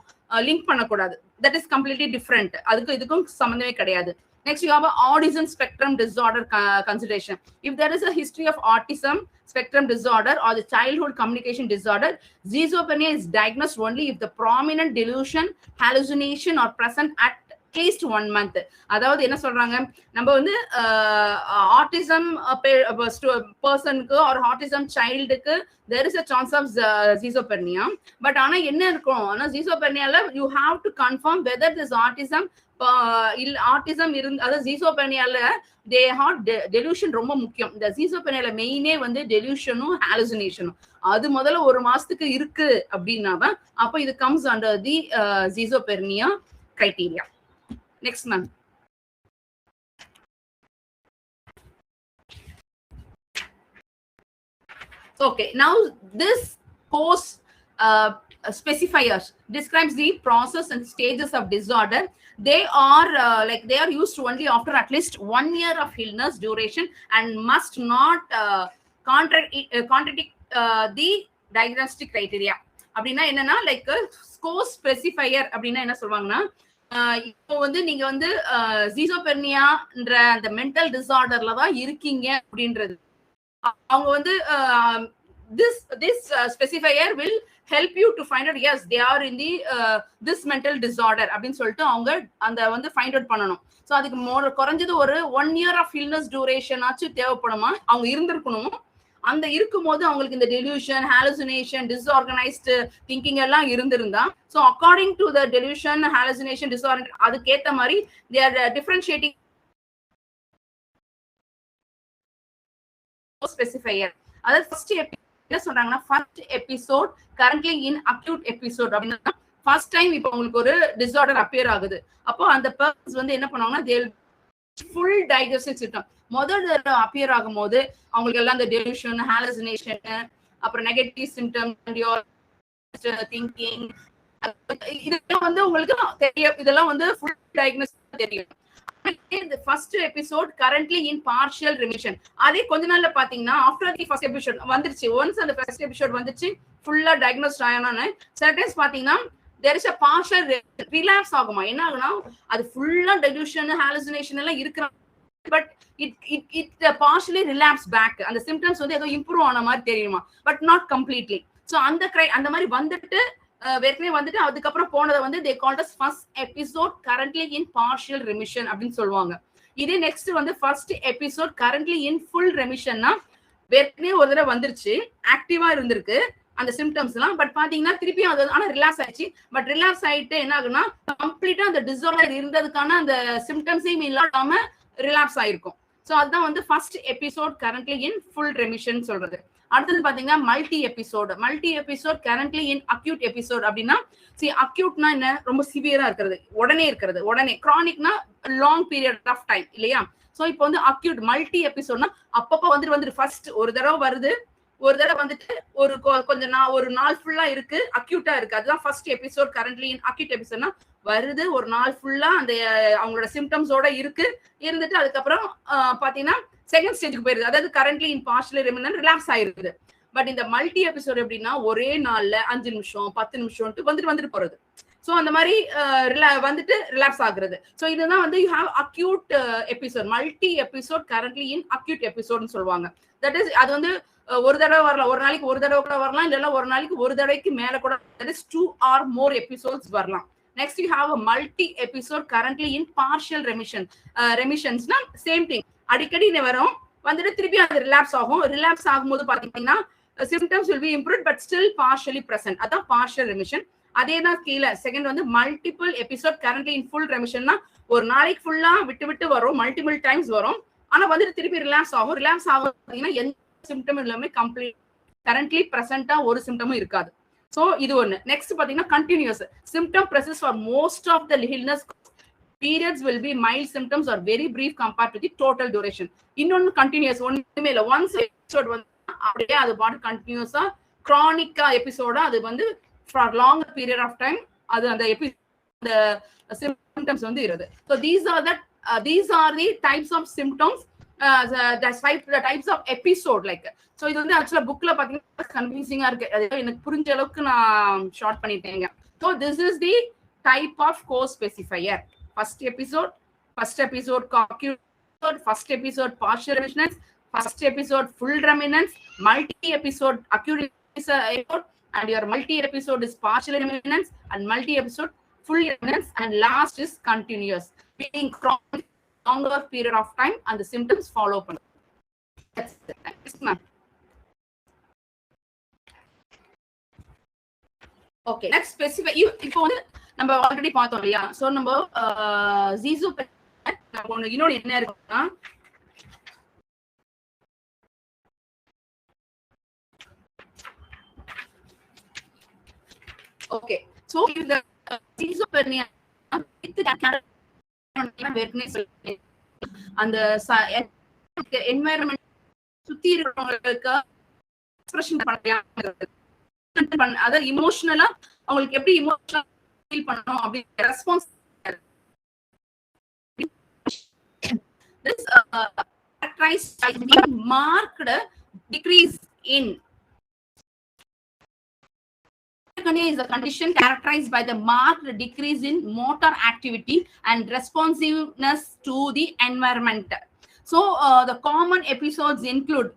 link பண்ணக்கூடாது. That is completely different. இதுக்கும் சம்பந்தமே கிடையாது. Next, you have an autism spectrum disorder consideration. If there is a history of autism spectrum disorder or the childhood communication disorder, schizophrenia is diagnosed only if the prominent delusion, hallucination are present at least 1 month. அதாவது என்ன சொல்றாங்க, நம்ம வந்து autism பர்சனுக்கு ஒரு autism சைல்டுக்கு there is a chance of schizophrenia. But ஆனா என்ன இருக்கும், ஆனா schizophreniaல you have to confirm whether this autism அதாவது schizophreniaல they have delusion ரொம்ப முக்கியம். இந்த schizophreniaல மெயினே வந்து delusionum hallucinationum அது முதல்ல ஒரு மாசத்துக்கு இருக்கு அப்படின்னாதான் அப்ப இது comes under the schizophrenia criteria. Next, ma'am. Okay, now this post specifiers describes the process and stages of disorder. They are they are used only after at least 1 year of illness duration and must not contradict the diagnostic criteria. அப்படின்னா என்னன்னா like score specifier அப்படின்னா என்ன சொல்லுவாங்கன்னா இப்போ வந்து நீங்க வந்து ஜீசோபெர்னியான்ற அந்த மென்டல் டிசார்டர்ல தான் இருக்கீங்க அப்படின்றது. அவங்க வந்து this specifier will help you to find out, yes, they are in the this mental disorder அப்படின்னு சொல்லிட்டு அவங்க அந்த வந்து ஃபைண்ட் அவுட் பண்ணணும். ஸோ அதுக்கு குறைஞ்சது ஒரு 1 year of illness duration ஆச்சு தேவைப்படுமா, அவங்க இருந்திருக்கணும். அந்த இருக்கும் போது அவங்களுக்கு இந்த டெலியூஷன், ஹாலுசினேஷன், டிஸ்ஆர்கனைஸ்டு திங்கிங் எல்லாம் இருந்திருந்தா, so according to the delusion, hallucination, disorganise அதுக்கேற்ற மாதிரி தே ஆர் டிஃபரன்ஷியேட்டிங் ஸ்பெசிஃபையர். அதாவது ஃபர்ஸ்ட் என்ன சொல்றாங்கன்னா, first episode currently in acute episode அப்படின்னா ஃபர்ஸ்ட் டைம் இப்போ உங்களுக்கு ஒரு டிசார்டர் அப்பியர் ஆகுது. அப்போ அந்த பர்சன்ஸ் வந்து என்ன பண்ணுவாங்கன்னா, தே ஃபுல் டயக்னோஸ்டிக் சிஸ்டம் முதல் அப்பியர் ஆகும் போது அவங்களுக்கு எல்லாம் இந்த டெலியூஷன், ஹாலுசினேஷன், அப்புறம் நெகட்டிவ் சிம்டம், திங்கிங், இதெல்லாம் வந்து உங்களுக்கு தெரியும். இதெல்லாம் வந்து ஃபுல் டயக்னோஸ் தெரியும். ஃபர்ஸ்ட் எபிசோட் கரண்ட்லி இன் பார்ஷியல் ரிமிஷன். அதே கொஞ்ச நாள்ல பாத்தீங்கன்னா ஆஃப்டர் தி ஃபர்ஸ்ட் எபிசோட் வந்துருச்சு, ஒன்ஸ் அந்த ஃபர்ஸ்ட் எபிசோட் வந்துச்சு ஃபுல்லா டயக்னோஸ்ட் ஆனானே சில டைம்ஸ் பாத்தீங்கன்னா there is a partial relapse ஆகுமா. என்ன ஆகுனா அது ஃபுல்லா டெலியூஷன், ஹாலுசினேஷன் எல்லாம் இருக்கிற, but it partially relapse back. அந்த சிம்டம்ஸ் வந்து ஏதோ இம்ப்ரூவ் ஆன மாதிரி தெரியுமா, பட் நாட் கம்ப்ளீட்லி. ஸோ அந்த மாதிரி வந்துட்டு ஏற்கனவே வந்துட்டு அதுக்கப்புறம் போனதை வந்து they called as first episode currently in partial remission அப்படின்னு சொல்லுவாங்க. இதே நெக்ஸ்ட் வந்து first episode currently in full remissionனா ஏற்கனவே ஒரு தடவை வந்துருச்சு, ஆக்டிவா இருந்திருக்கு அந்த சிம்டம்ஸ் எல்லாம், பட் பாத்தீங்கன்னா திருப்பியும் அது ஆனா ரிலாக்ஸ் ஆயிடுச்சு. பட் ரிலாக்ஸ் ஆயிட்டு என்ன ஆகுனா கம்ப்ளீட்டா அந்த டிசார்டர் இருந்ததுக்கான அந்த சிம்டம்ஸையும் இல்லாம ரிலாப்ஸ் ஆயிருக்கும். ஸோ அதுதான் வந்து first episode currently in full remission சொல்றது. அடுத்தது பாத்தீங்கன்னா multi episode currently in acute episode அப்படின்னா, அக்யூட்னா என்ன, ரொம்ப சிவியரா இருக்கிறது, உடனே கிரானிக்னா லாங் பீரியட் ஆஃப் டைம் இல்லையா. ஸோ இப்போ வந்து அக்யூட் மல்டி எபிசோட்னா அப்பப்போ வந்துட்டு ஃபர்ஸ்ட் ஒரு தடவை வருது, ஒரு தடவை வந்துட்டு ஒரு நாள் ஃபுல்லா இருக்கு, அக்யூட்டா இருக்கு. அதுதான் first episode currently in acute எபிசோட்னா வருது, ஒரு நாள் ஃபுல்லா அந்த அவங்களோட சிம்டம்ஸோட இருந்துட்டு அதுக்கப்புறம் பாத்தீங்கன்னா செகண்ட் ஸ்டேஜுக்கு போயிருது, அதாவது கரண்ட்லி இன் பார்ஷியல் ரெமிஷன் ரிலாக்ஸ் ஆயிருக்குது. பட் இந்த மல்டி எபிசோட் எப்படின்னா ஒரே நாள்ல 5 நிமிஷம் 10 நிமிஷம் வந்துட்டு போறது. ஸோ அந்த மாதிரி வந்துட்டு ரிலாக்ஸ் ஆகுறது. ஸோ இதுதான் வந்து you have acute episode, multi episode currently in acute எபிசோட்னு சொல்லுவாங்க. தட் இஸ் அது வந்து ஒரு தடவை வரலாம், ஒரு நாளைக்கு ஒரு தடவை கூட வரலாம், இல்லைன்னா ஒரு நாளைக்கு ஒரு தடவைக்கு மேல கூட, that is 2 or more episodes வரலாம். Next you have a multi episode currently in partial remission. Remissionsனா சேம் திங், அடிக்கடி வரும், வந்துட்டு திருப்பி அது ரிலாப்ஸ் ஆகும். ரிலாப்ஸ் ஆகும்போது பாத்தீங்கன்னா symptoms will be improved but still partially present. அதான் partial remission. அதே தான் கீழே செகண்ட் வந்து multiple episode currently in full ரெமிஷன்னா ஒரு நாளைக்கு ஃபுல்லா விட்டு வரும், மல்டிபிள் டைம்ஸ் வரும், ஆனா வந்துட்டு திருப்பி ரிலாக்ஸ் ஆகும். ரிலாக்ஸ் ஆகும் பாத்தீங்கன்னா எந்த சிம்டமும் இல்லாம கம்ப்ளீட் கரண்ட்லி பிரசன்டா ஒரு சிம்டமும் இருக்காது. So இது ஒண்ணு. நெக்ஸ்ட் பாத்தீங்கன்னா continuous symptom process for most of the illness periods will be mild symptoms or very brief compared to the total duration. இன்னொன்னு கண்டினியூஸ் ஒண்ணுமே இல்ல, ஒன்ஸ் எபிசோட் வந்து அப்படியே அது பாட்டு கண்டினியூஸா கிரானிக்கா எபிசோடா அது வந்து for long period of time அது அந்த சிம்டம்ஸ் வந்து இருக்குது. So these are the types of symptoms, the types of episode like. So இது வந்து ஆக்சுவலா புக்ல பாத்தீங்கன்னா கன்ஃபியூசிங்கா இருக்கு, அது எனக்கு புரிஞ்ச அளவுக்கு நான் ஷார்ட் பண்ணிட்டேங்க. So this is the type of co-specifier. First episode acute, first episode partial remission, first episode full remission, multi-episode acute episode, and your multi-episode is partial remission, and multi-episode full remission, and last is continuous, being chronic longer period of time and the symptoms follow up. That's it. Yes, ma'am. Okay, next specify. இப்போ வந்து நம்ம already பார்த்தோம் இல்லையா, so நம்ம இன்னொன்று என்ன இருக்குன்னா okay, so இந்த சீசோபெர்னியா அந்த என்வாயரன்மெண்ட் சுத்தி இருக்கிறவங்களுக்கு எக்ஸ்பிரஷன் பண்ண அதாவது இமோஷனலா அவங்களுக்கு எப்படி இமோஷனலா ஃபீல் பண்ணணும் அப்படிங்கிற response. This characterized by the marked decrease in is a condition characterized by the marked decrease in motor activity and responsiveness to the environment. So the common episodes include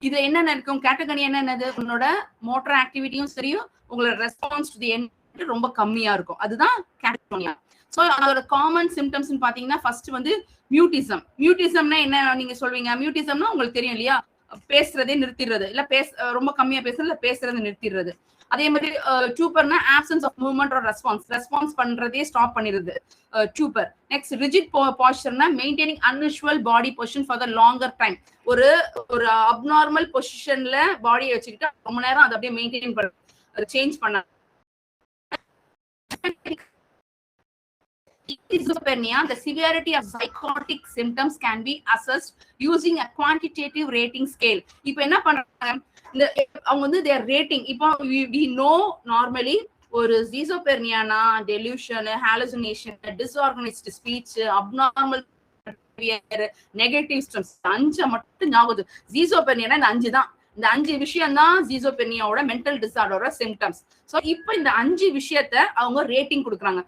இது என்ன இருக்கும் கேட்டகனி என்னது, உங்களோட மோட்டர் ஆக்டிவிட்டியும் சரியும் உங்களோட response to the environment ரொம்ப கம்மியா இருக்கும், அதுதான் கேட்டகோனியா. சோ அதோட காமன் சிம்டம்ஸ் பாத்தீங்கன்னா ஃபர்ஸ்ட் வந்து மியூட்டிசம். மியூட்டிசம்னா என்ன நீங்க சொல்வீங்க? மியூட்டிசம்னா உங்களுக்கு தெரியும் இல்லையா, பேசுறதே நிறுத்திடுறது, இல்ல ரொம்ப கம்மியா பேசுறது, இல்ல பேசுறதை நிறுத்திடுறது. அதே மாதிரி டூப்பர்னா absence of movement or response பண்றதே ஸ்டாப் பண்ணிடுது டூப்பர். நெக்ஸ்ட் ரிஜிட் போஸ்டர்னா maintaining unusual body position for the longer time. ஒரு அப்நார்மல் பொசிஷன்ல பாடியை வச்சுக்கிட்டு ரொம்ப நேரம் அதை அப்படியே மெயின்டைன் பண்ண சேஞ்ச் பண்ண. Schizophrenia, the severity of psychotic symptoms can be assessed using a quantitative rating scale. இப்போ என்ன பண்றாங்க, இந்த அவங்க வந்து their rating. இப்போ we know normally ஒரு schizophrenia-னா delusion, hallucination, disorganized speech, abnormal behavior, negative symptoms, 5 மட்டும் ஞாபகம். schizophrenia-னா இந்த 5 தான். இந்த 5 விஷயம் தான் schizophrenia-ஓட மென்டல் டிசார்டரோட சிம்டம்ஸ். சோ இப்போ இந்த 5 விஷயத்த அவங்க ரேட்டிங் கொடுக்குறாங்க.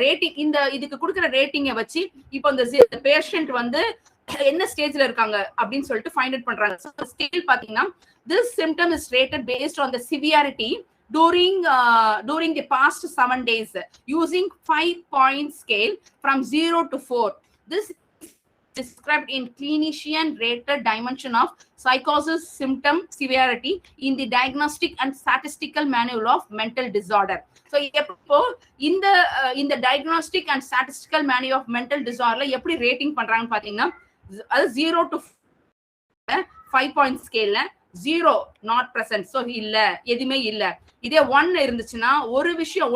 ரேட்டிங் இந்த இதுக்கு கொடுக்குற ரேட்டிங்கை வச்சு இப்போ இந்த பேஷண்ட் வந்து என்ன ஸ்டேஜ்ல இருக்காங்க அப்படின்னு சொல்லிட்டு ஃபைண்ட் அவுட் பண்றாங்க. ஸ்கேல் பாத்தீங்கன்னா this symptom is rated based on the severity during the past 7 days using 5-point scale from 0 to 4. This described in clinician rated dimension of psychosis symptom severity in the diagnostic and statistical manual of mental disorder. So எப்போ இந்த diagnostic and statistical manual of mental disorder எப்படி rating பண்றாங்க பாத்தீங்கன்னா, அது 0 to 5-point scale 0 not present, so இல்ல எதுமே இல்ல. இதே 1 இருந்துச்சுன்னா ஒரு விஷயம்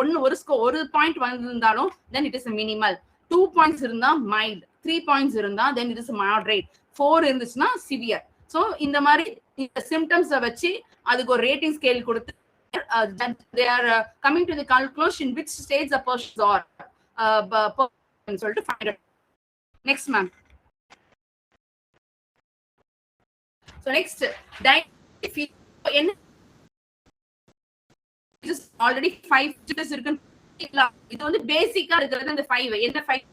ஒரு பாயிண்ட் வந்திருந்தாலும் then it is a minimal. 2 points இருந்தா mild, 3 points இருந்தா then it is moderate, 4 இருந்துச்சுன்னா severe. So இந்த மாதிரி இந்த சிம்டம்ஸ் வச்சு அதுக்கு ஒரு ரேட்டிங் ஸ்கேல் கொடுத்து they are coming to the conclusion which stage the persons are சொல்லிட்டு find out. Next ma'am. So next என்ன ஆல்ரெடி 5 ஸ்டேஜஸ் இருக்கு. இது வந்து பேசிக்கா இருக்கிறது அந்த 5. என்ன 5?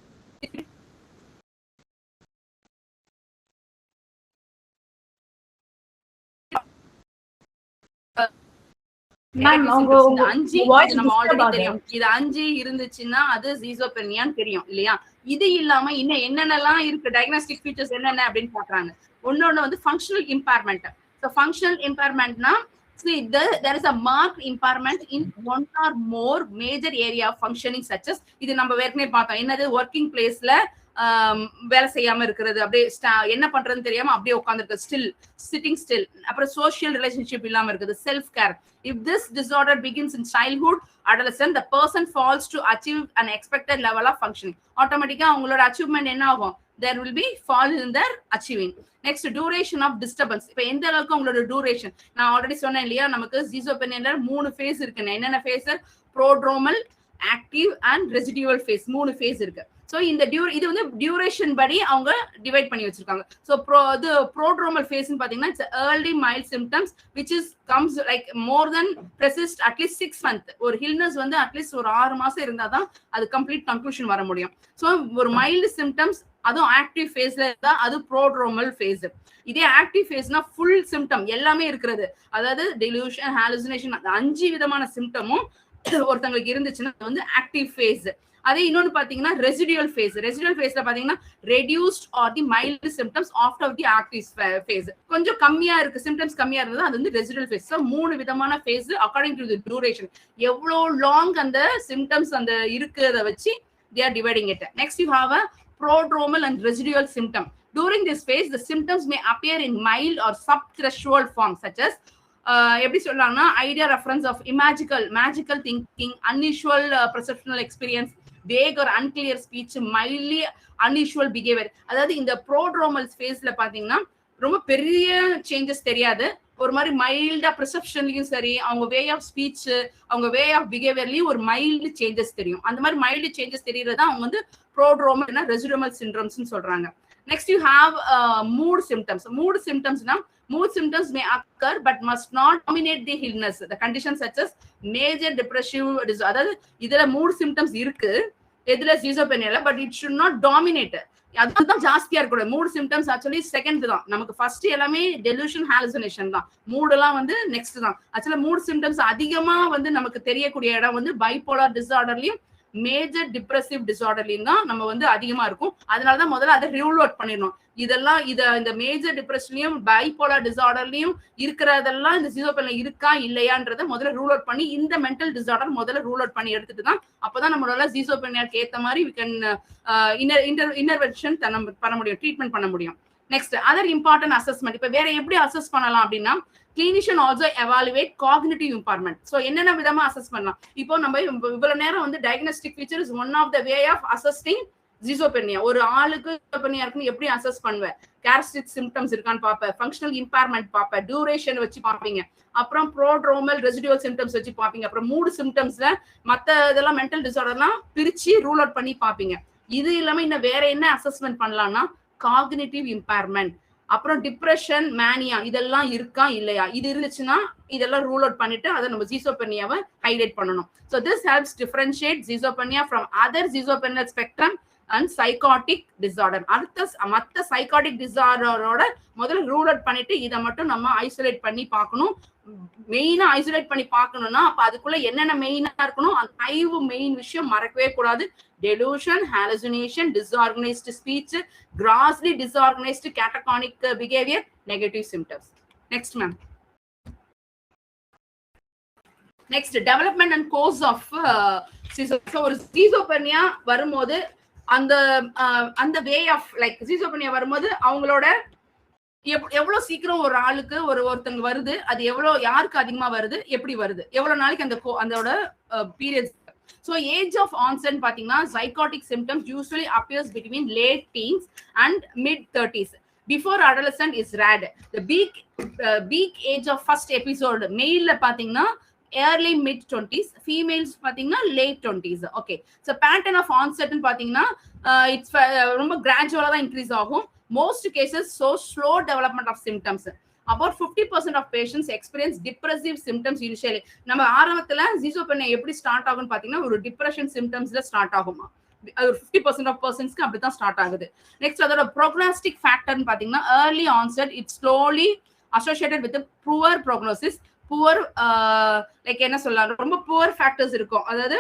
நம்ம ஆல்ரெடி தெரியும், இது 5 இருந்துச்சுன்னா அது schizophrenia-ன்னு தெரியும் இல்லையா. இது இல்லாம இன்னும் என்னென்னலாம் இருக்கு, டயக்னாஸ்டிக் ஃபீச்சர்ஸ் என்னென்ன அப்படின்னு பாக்குறாங்க. ஒன்னொன்னு வந்து functional impairment. So functional impairment-na, see there is a marked impairment in one or more major area of functioning such as, இது நம்ம ஏற்கனவே பார்த்தோம் என்னது, ஒர்க்கிங் பிளேஸ்ல வேலை செய்யாம இருக்கிறது, அப்படியே என்ன பண்றதுன்னு தெரியாம அப்படியே உட்கார்ந்துருக்கு, சிட்டிங் ஸ்டில். அப்புறம் சோஷியல் ரிலேஷன்ஷிப் இல்லாம இருக்குது, self care. If this disorder begins in childhood, adolescent, the person falls to achieve an expected level of functioning. Automatically அவங்களோட அச்சீவ்மெண்ட் என்ன ஆகும், there will be fall in their achieving. Next, duration of disturbance. இப்போ எந்த அளவுக்கு உங்களோட duration, நான் already சொன்னேன் இல்லையா, நமக்கு schizophrenia 3 ஃபேஸ் இருக்குன்னு. என்னென்ன phase? Prodromal, active and residual phase, 3 phase இருக்கு. சோ இந்த இது வந்து டியூரேஷன் படி அவங்க டிவைட் பண்ணி வச்சிருக்காங்க. சோ இது ப்ரோட்ரோமல் ஃபேஸ்னு பாத்தீங்கன்னா it's early mild symptoms which is comes like more than persist at least 6 months. ஒரு ஹில்னஸ் வந்து அட்லீஸ்ட் ஒரு 6 மாசம் இருந்தாதான் அது கம்ப்ளீட் கன்க்ளூஷன் வர முடியும். சோ ஒரு மைல்டு சிம்டம்ஸ், அதுவும் ஆக்டிவ் ஃபேஸ்ல இருந்தா அது ப்ரோட்ரோமல் ஃபேஸ். இதே ஆக்டிவ் ஃபேஸ்னா ஃபுல் சிம்டம் எல்லாமே இருக்கிறது, அதாவது டெலியூஷன், ஹாலுசினேஷன், 5 விதமான சிம்டமும் ஒருத்தங்களுக்கு இருந்துச்சுன்னா அது வந்து ஆக்டிவ் ஃபேஸ். அதே இன்னொன்னு பாத்தீங்கன்னா ரெசிடியூவல் ஃபேஸ். ரெசிடியூவல் ஃபேஸ்ல பாத்தீங்கன்னா reduced are the mild symptoms after the active phase. கொஞ்சம் கம்மியா இருக்கு, சிம்டம்ஸ் கம்மியா இருந்தது, அது வந்து ரெசிடியூவல் ஃபேஸ். சோ 3 விதமான phase according to the duration, எவ்வளவு லாங் அந்த சிம்டம்ஸ் அந்த இருக்குறத வச்சு they are dividing it. Next you have a prodromal and residual symptom. During this phase the symptoms may appear in mild or subthreshold forms such as எப்படி சொல்லலாம்னா idea reference of magical thinking, unusual perceptual experience, vague or unclear speech, mildly unusual behavior. அதாவது இந்த prodromal phaseல பாத்தீங்கன்னா ரொம்ப பெரிய changes தெரியாது, ஒரு மாதிரி மைல்டா ப்ரிசெப்ஷன்லயும் சரி, அவங்க வே ஆஃப் ஸ்பீச், அவங்க வே ஆஃப் பிஹேவியர்லயும் ஒரு மைல்டு சேஞ்சஸ் தெரியும். அந்த மாதிரி மைல்டு சேஞ்சஸ் தெரியறதா அவங்க வந்து ப்ரோட்ரோமல் ரெசிடுவல் சிண்ட்ரோம்ஸ் சொல்றாங்க. Next you have mood symptoms. Mood சிம்டம்ஸ்னா mood symptoms may occur but must not dominate the illness. The conditions such as major depressive disorder. அதாவது இதுல மூட் சிம்டம்ஸ் இருக்கு எதுல ஸ்கிசோஃப்ரெனியால, but it should not dominate. அதுதான் ஜாஸ்தியா இருக்கக்கூடாது. மூட் சிம்டம்ஸ் ஆக்சுவலி செகண்ட் தான். நமக்கு ஃபர்ஸ்ட் எல்லாமே டெலூஷன் ஹாலுசினேஷன் தான். மூடெல்லாம் வந்து நெக்ஸ்ட் தான். ஆக்சுவலா மூட் சிம்டம்ஸ் அதிகமா வந்து நமக்கு தெரியக்கூடிய இடம் வந்து பைபோலார் டிசார்டர்லயும் மேஜர் டிப்ரெசிவ் டிசார்டர்லயும் தான் நம்ம வந்து அதிகமா இருக்கும். அதனாலதான் முதல்ல அதை ரூல் அவுட் பண்ணிடணும். இதெல்லாம் இந்த மேஜர் டிப்ரெஷன்லயும் பைபோலார் டிசார்டர்லயும் இருக்கிறதெல்லாம் இந்த ஸ்கிசோஃப்ரெனியா இருக்கா இல்லையான்றத முதல்ல ரூல் அவுட் பண்ணி இந்த மென்டல் டிசார்டர் முதல்ல ரூல் அவுட் பண்ணி எடுத்துட்டு தான் அப்பதான் நம்மளால ஸ்கிசோஃப்ரெனியாக்கு ஏத்த மாதிரி we can இன்டர்வென்ஷன் பண்ண முடியும், ட்ரீட்மெண்ட் பண்ண முடியும். Next other important assessment. இப்ப வேற எப்படி அசஸ் பண்ணலாம் அப்படின்னா, clinician also evaluate cognitive impairment. So என்னென்ன விதமா அசஸ் பண்ணலாம்? இப்போ நம்ம இவ்வளவு நேரம் வந்து diagnostic feature is one of the way of assessing ஸ்கிசோஃப்ரெனியா. ஒரு ஆளுக்கு ஸ்கிசோஃப்ரெனியா இருக்குன்னு எப்படி அசஸ் பண்ணுவேன்? கேரக்டரிஸ்டிக் சிம்டம்ஸ் இருக்கான்னு பாப்பேன், ஃபங்க்ஷனல் இம்பேர்மெண்ட் பாப்பேன், டியூரேஷன் வச்சு பாப்பீங்க, அப்புறம் ப்ரோட்ரோமல் ரெசிடுவல் சிம்டம்ஸ் வச்சு பாப்பீங்க, அப்புறம் மூட் சிம்டம்ஸ்ல மத்த இதெல்லாம் மென்டல் டிசார்டர்லாம் பிரிச்சு ரூல் அவுட் பண்ணி பாப்பீங்க. இது இல்லாம இன்னும் வேற என்ன அசஸ்மெண்ட் பண்ணலாம்னா காக்னிட்டிவ் இம்பேர்மெண்ட், அப்புறம் டிப்ரெஷன், மேனியா இதெல்லாம் இருக்கா இல்லையா, இது இருந்துச்சுன்னா இதெல்லாம் ரூல் அவுட் பண்ணிட்டு அதை நம்ம ஸ்கிசோஃப்ரெனியாவை ஹைலைட் பண்ணணும். So this helps differentiate schizophrenia from other schizophrenic spectrum and psychotic disorder. மத்த சைக்காட்டிக் டிசார்டரோட முதல்ல ரூல் அவுட் பண்ணிட்டு இதை மட்டும் நம்ம ஐசோலேட் பண்ணி பார்க்கணும். மெயினா ஐசோலேட் பண்ணி பார்க்கணும்னா அப்ப அதுக்குள்ள என்னென்ன மெயினா இருக்கணும், அந்த 5 மெயின் விஷயம் மறக்கவே கூடாது. delusion, hallucination, disorganized speech, grossly disorganized catatonic behavior, negative symptoms. Next ma'am. Next, development and cause of schizophrenia. ஒரு schizophrenia வரும்போது அந்த வே ஆஃப் லைக் ஸ்கிசோஃப்ரெனியா வரும்போது அவங்களோட எவ்வளவு சீக்கிரம் ஒரு ஆளுக்கு ஒருத்தங்க வருது, அது எவ்வளவு யாருக்கு அதிகமா வருது, எப்படி வருது, எவ்வளவு நாளைக்கு அதோட periods. So age of onset பாத்தீங்கன்னா psychotic symptoms usually appears between late teens and mid 30s. Before adolescent is rare. The peak age of first episode male பாத்தீங்கன்னா early mid 20s, females பாத்தீங்கன்னா late 20s. Okay, so pattern of onset பாத்தீங்கன்னா it's ரொம்ப கிராஜுவலா தான் increase ஆகும். Most cases show slow development of symptoms. About 50% of patients experience depressive symptoms initially. நம்ம ஆரம்பத்துல ஸ்கிசோஃப்ரெனியா எப்படி start ஆகும்னு பாத்தீங்கன்னா ஒரு டிப்ரெஷன் சிம்டம்ஸ்ல ஸ்டார்ட் ஆகுமா, அது 50% ஆஃப் பர்சன்ஸ்க்கு அப்படிதான் ஸ்டார்ட் ஆகுது. நெக்ஸ்ட் அதோட ப்ரோக்னாஸ்டிக் ஃபேக்டர்னு பாத்தீங்கன்னா early onset it slowly associated with a poor prognosis, poor like என்ன சொல்லலாம், ரொம்ப புவர் ஃபேக்டர்ஸ் இருக்கும். அதாவது